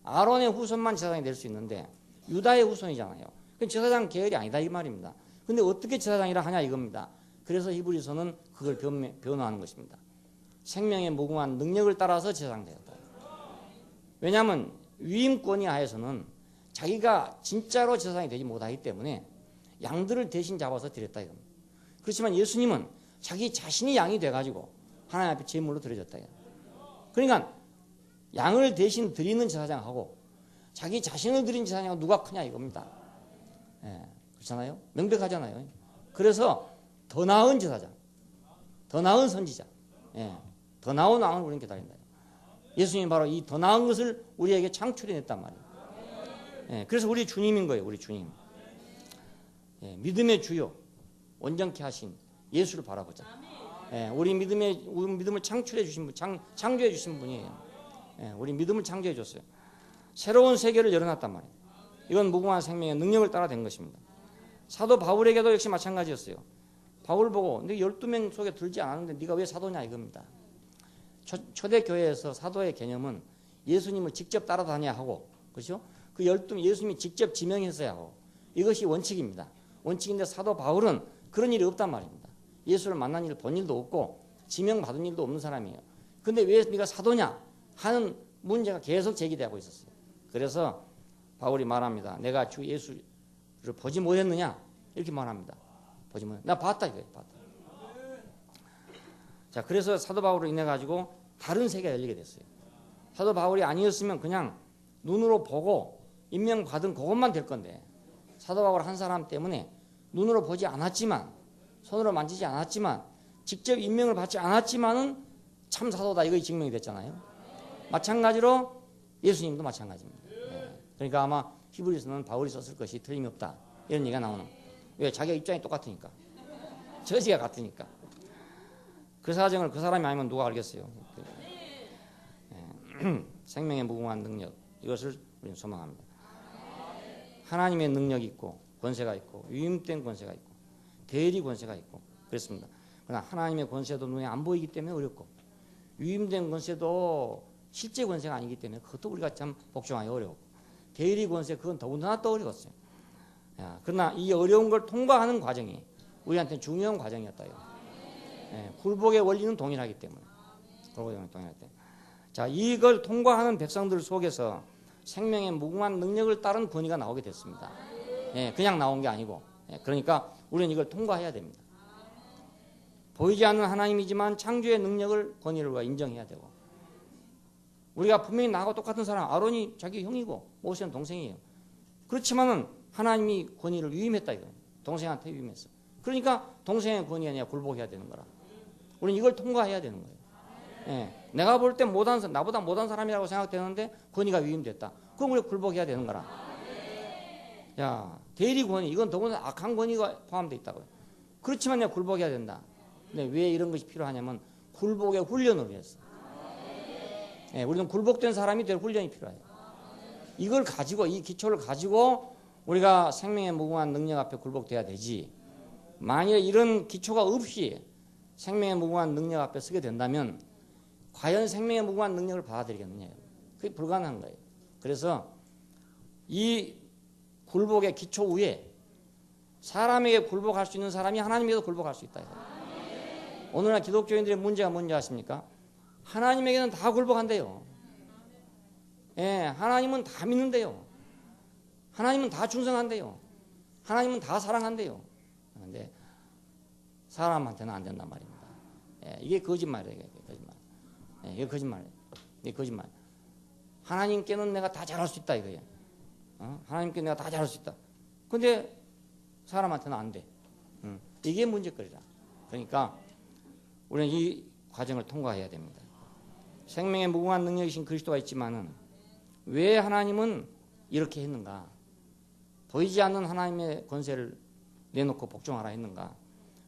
아론의 후손만 제사장이 될 수 있는데 유다의 후손이잖아요. 그럼 제사장 계열이 아니다 이 말입니다. 근데 어떻게 제사장이라 하냐 이겁니다. 그래서 히브리서는 그걸 변호하는 것입니다. 생명의 무궁한 능력을 따라서 제사장 되었다. 왜냐하면 위임권위 하에서는 자기가 진짜로 제사장이 되지 못하기 때문에 양들을 대신 잡아서 드렸다 이겁니다. 그렇지만 예수님은 자기 자신이 양이 돼가지고 하나님 앞에 제물로 드려졌다. 그러니까 양을 대신 드리는 제사장하고 자기 자신을 드린 제사장하고 누가 크냐 이겁니다. 예, 그렇잖아요. 명백하잖아요. 그래서 더 나은 제사장, 더 나은 선지자, 예, 더 나은 왕을 우리는 기다린다. 예수님이 바로 이 더 나은 것을 우리에게 창출해냈단 말이에요. 예, 그래서 우리 주님인 거예요. 우리 주님. 예, 믿음의 주요 온전케 하신 예수를 바라보자. 예, 우리 믿음을 창출해 주신 분, 창조해 주신 분이에요. 예, 우리 믿음을 창조해 줬어요. 새로운 세계를 열어놨단 말이에요. 이건 무궁한 생명의 능력을 따라 된 것입니다. 사도 바울에게도 역시 마찬가지였어요. 바울 보고 네 12명 속에 들지 않았는데 네가 왜 사도냐 이겁니다. 초대교회에서 사도의 개념은 예수님을 직접 따라다녀야 하고, 그렇죠? 그 12명 예수님이 직접 지명했어야 하고, 이것이 원칙입니다. 원칙인데 사도 바울은 그런 일이 없단 말입니다. 예수를 만난 일 본 일도 없고 지명받은 일도 없는 사람이에요. 근데 왜 네가 사도냐 하는 문제가 계속 제기되고 있었어요. 그래서 바울이 말합니다. 내가 주 예수를 보지 못했느냐 이렇게 말합니다. 보지 못. 나 봤다 이거예요. 봤다. 자, 그래서 사도 바울로 인해 가지고 다른 세계가 열리게 됐어요. 사도 바울이 아니었으면 그냥 눈으로 보고 임명받은 그것만 될 건데, 사도 바울 한 사람 때문에 눈으로 보지 않았지만, 손으로 만지지 않았지만, 직접 임명을 받지 않았지만은 참 사도다 이거 증명이 됐잖아요. 마찬가지로 예수님도 마찬가지입니다. 네. 그러니까 아마 히브리서는 바울이 썼을 것이 틀림이 없다 이런 얘기가 나오는. 왜? 자기가 입장이 똑같으니까, 저지가 같으니까. 그 사정을 그 사람이 아니면 누가 알겠어요. 생명의 무궁한 능력, 이것을 우리는 소망합니다. 하나님의 능력이 있고 권세가 있고 위임된 권세가 있고 대리 권세가 있고 그렇습니다. 그러나 하나님의 권세도 눈에 안 보이기 때문에 어렵고, 위임된 권세도 실제 권세가 아니기 때문에 그것도 우리가 참 복종하기 어려워. 대리 권세 그건 더군다나 또 어려웠어요. 그러나 이 어려운 걸 통과하는 과정이 우리한테는 중요한 과정이었다요. 굴복의 원리는 동일하기 때문에. 굴복의 동일하기 때문에. 자, 이걸 통과하는 백성들 속에서 생명의 무궁한 능력을 따른 권위가 나오게 됐습니다. 그냥 나온 게 아니고. 그러니까 우리는 이걸 통과해야 됩니다. 보이지 않는 하나님이지만 창조의 능력을 권위를 우리가 인정해야 되고, 우리가 분명히 나하고 똑같은 사람, 아론이 자기 형이고 모세는 동생이에요. 그렇지만은 하나님이 권위를 위임했다 이거예요. 동생한테 위임했어. 그러니까 동생의 권위 아니라 굴복해야 되는 거라. 우리는 이걸 통과해야 되는 거예요. 내가 볼 때 나보다 못한 사람이라고 생각되는데 권위가 위임됐다. 그럼 우리 굴복해야 되는 거라. 야, 대리 권위, 이건 더구나 악한 권위가 포함되어 있다고요. 그렇지만 내가 굴복해야 된다. 근데 왜 이런 것이 필요하냐면 굴복의 훈련을 위해서. 우리는 굴복된 사람이 될 훈련이 필요해요. 이걸 가지고, 이 기초를 가지고 우리가 생명의 무궁한 능력 앞에 굴복돼야 되지. 만약에 이런 기초가 없이 생명의 무궁한 능력 앞에 서게 된다면 과연 생명의 무궁한 능력을 받아들이겠느냐. 그게 불가능한 거예요. 그래서 이 굴복의 기초 위에 사람에게 굴복할 수 있는 사람이 하나님에게도 굴복할 수 있다. 오늘날 기독교인들의 문제가 뭔지 아십니까? 하나님에게는 다 굴복한대요. 하나님은 다 믿는데요. 하나님은 다 충성한대요. 하나님은 다 사랑한대요. 그런데 사람한테는 안 된단 말입니다. 이게 거짓말이에요. 이게 거짓말이에요. 이게 거짓말. 하나님께는 내가 다 잘할 수 있다 이거예요. 하나님께 내가 다 잘할 수 있다. 근데 사람한테는 안 돼. 이게 문제거리다. 그러니까 우리는 이 과정을 통과해야 됩니다. 생명의 무궁한 능력이신 그리스도가 있지만은 왜 하나님은 이렇게 했는가? 보이지 않는 하나님의 권세를 내놓고 복종하라 했는가?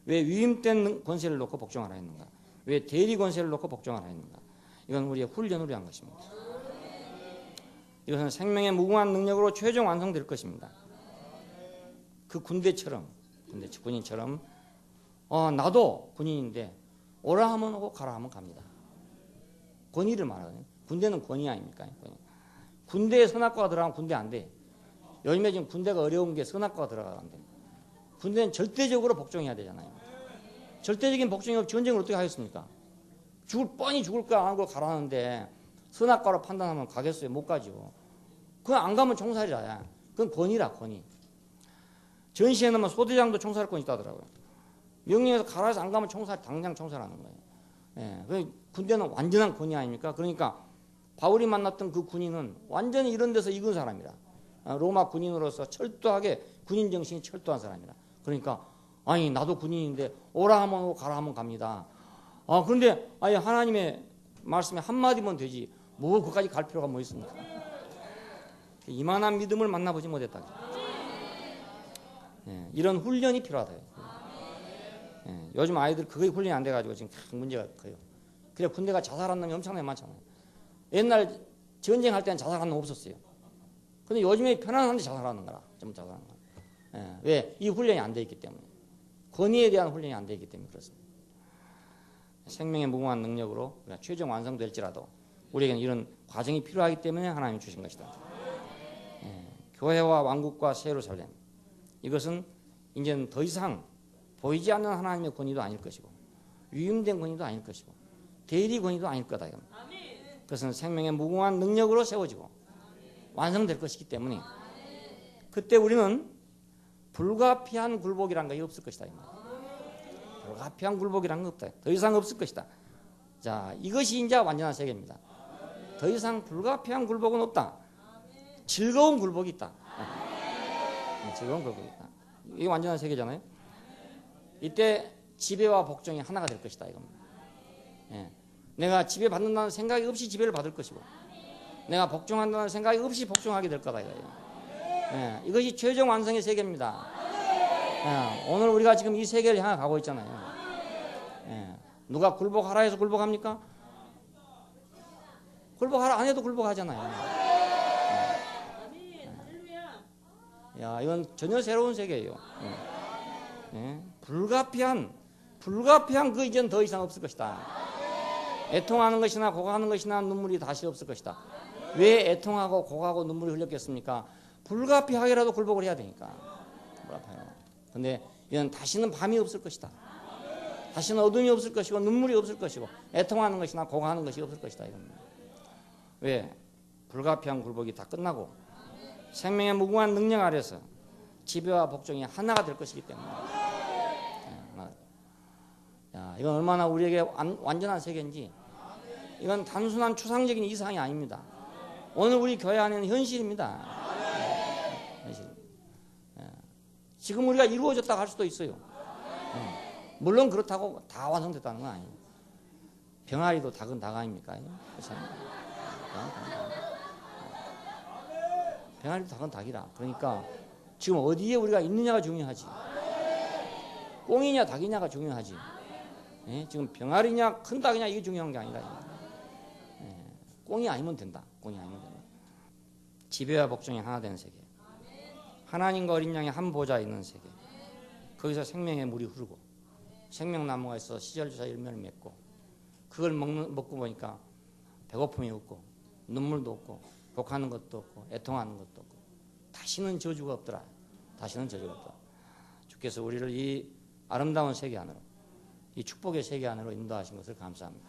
왜 위임된 권세를 놓고 복종하라 했는가? 왜 대리 권세를 놓고 복종하라 했는가? 이건 우리의 훈련을 위한 것입니다. 이것은 생명의 무궁한 능력으로 최종 완성될 것입니다. 그 군대처럼, 군인처럼 나도 군인인데 오라 하면 오고 가라 하면 갑니다. 권위를 말하거든요. 군대는 권위 아닙니까? 권위. 군대에 선악과가 들어가면 군대 안 돼. 요즘에 지금 군대가 어려운 게 선악과가 들어가는데 군대는 절대적으로 복종해야 되잖아요. 절대적인 복종이 없이 전쟁을 어떻게 하겠습니까? 뻔히 죽을 거 안 하고 가라는데 선악과로 판단하면 가겠어요? 못 가죠. 그건 안 가면 총살이라. 그건 권위라, 권위. 전시에 넣으면 소대장도 총살권 있다더라고요. 명령해서 가라 해서 안 가면 당장 총살하는 거예요. 예, 군대는 완전한 권위 아닙니까? 그러니까 바울이 만났던 그 군인은 완전히 이런 데서 익은 사람이라. 로마 군인으로서 철저하게 군인 정신이 철도한 사람이라. 그러니까 아니 나도 군인인데 오라 하면 오고 가라 하면 갑니다. 그런데 아니 하나님의 말씀에 한마디면 되지 뭐 그까지 갈 필요가 뭐 있습니까? 이만한 믿음을 만나보지 못했다. 이런 훈련이 필요하다. 요즘 아이들 그게 훈련이 안 돼가지고 지금 큰 문제가 커요. 그래 군대가 자살하는 놈이 엄청나게 많잖아요. 옛날 전쟁할 때는 자살하는 놈 없었어요. 근데 요즘에 편안한데 자살하는 거라. 좀 자살하는 거라. 왜? 이 훈련이 안 돼 있기 때문에. 권위에 대한 훈련이 안 돼 있기 때문에 그렇습니다. 생명의 무궁한 능력으로 최종 완성될지라도 우리에게는 이런 과정이 필요하기 때문에 하나님이 주신 것이다. 교회와 왕국과 새 예루살렘 이것은 이제는 더 이상 보이지 않는 하나님의 권위도 아닐 것이고 위임된 권위도 아닐 것이고 대리 권위도 아닐 거다. 그것은 생명의 무궁한 능력으로 세워지고 완성될 것이기 때문에 그때 우리는 불가피한 굴복이라는 것이 없을 것이다. 불가피한 굴복이라는 것 없다. 더 이상 없을 것이다. 자, 이것이 이제 완전한 세계입니다. 더 이상 불가피한 굴복은 없다. 즐거운 굴복이 있다. 즐거운 굴복이 있다. 이게 완전한 세계잖아요. 이때 지배와 복종이 하나가 될 것이다. 이겁니다. 내가 지배받는다는 생각이 없이 지배를 받을 것이고 내가 복종한다는 생각이 없이 복종하게 될 거다. 이것이 최종 완성의 세계입니다. 오늘 우리가 지금 이 세계를 향해 가고 있잖아요. 누가 굴복하라 해서 굴복합니까? 굴복하라 안 해도 굴복하잖아요. 이건 전혀 새로운 세계예요. 불가피한 그 이제는 더 이상 없을 것이다. 애통하는 것이나 고가하는 것이나 눈물이 다시 없을 것이다. 왜 애통하고 고가하고 눈물이 흘렸겠습니까? 불가피하게라도 굴복을 해야 되니까. 그런데 이건 다시는 밤이 없을 것이다. 다시는 어둠이 없을 것이고 눈물이 없을 것이고 애통하는 것이나 고가하는 것이 없을 것이다. 이겁니다. 왜? 불가피한 굴복이 다 끝나고 생명의 무궁한 능력 아래서 지배와 복종이 하나가 될 것이기 때문에 이건 얼마나 우리에게 완전한 세계인지 이건 단순한 추상적인 이상이 아닙니다. 오늘 우리 교회 안에는 현실입니다. 현실. 지금 우리가 이루어졌다고 할 수도 있어요. 물론 그렇다고 다 완성됐다는 건 아니에요. 병아리도 닭은 닭 아닙니까? 그렇죠? 병아리도 닭은 닭이라. 그러니까 지금 어디에 우리가 있느냐가 중요하지. 꽁이냐 닭이냐가 중요하지. 지금 병아리냐 큰 닭이냐 이게 중요한 게 아니라. 꽁이 아니면 된다. 꽁이 아니면 된다. 지배와 복종이 하나 되는 세계. 하나님과 어린 양의 한 보좌에 있는 세계. 거기서 생명의 물이 흐르고 생명나무가 있어 시절주사 열매를 맺고 그걸 먹고 보니까 배고픔이 없고 눈물도 없고 독하는 것도 없고 애통하는 것도 없고 다시는 저주가 없더라. 다시는 저주가 없더라. 주께서 우리를 이 아름다운 세계 안으로 이 축복의 세계 안으로 인도하신 것을 감사합니다.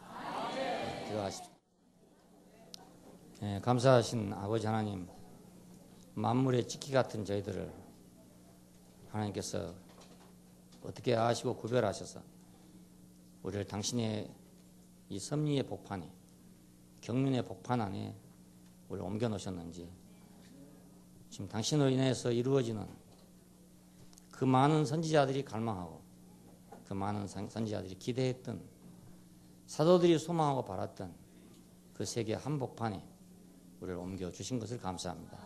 들어가십시오. 감사하신 아버지 하나님, 만물의 찍기 같은 저희들을 하나님께서 어떻게 아시고 구별하셔서 우리를 당신의 이 섭리의 복판에 경륜의 복판 안에 우리를 옮겨 놓으셨는지 지금 당신으로 인해서 이루어지는 그 많은 선지자들이 갈망하고 그 많은 선지자들이 기대했던 사도들이 소망하고 바랐던 그 세계 한복판에 우리를 옮겨 주신 것을 감사합니다.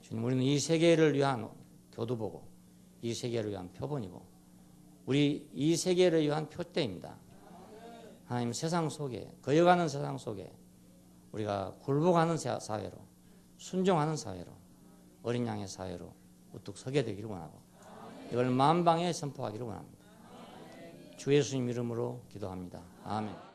주님, 우리는 이 세계를 위한 교두보고 이 세계를 위한 표본이고 우리 이 세계를 위한 표대입니다. 하나님, 세상 속에 거여가는 세상 속에 우리가 굴복하는 사회로 순종하는 사회로, 어린 양의 사회로 우뚝 서게 되기를 원하고 이걸 만방에 선포하기를 원합니다. 주 예수님 이름으로 기도합니다. 아멘.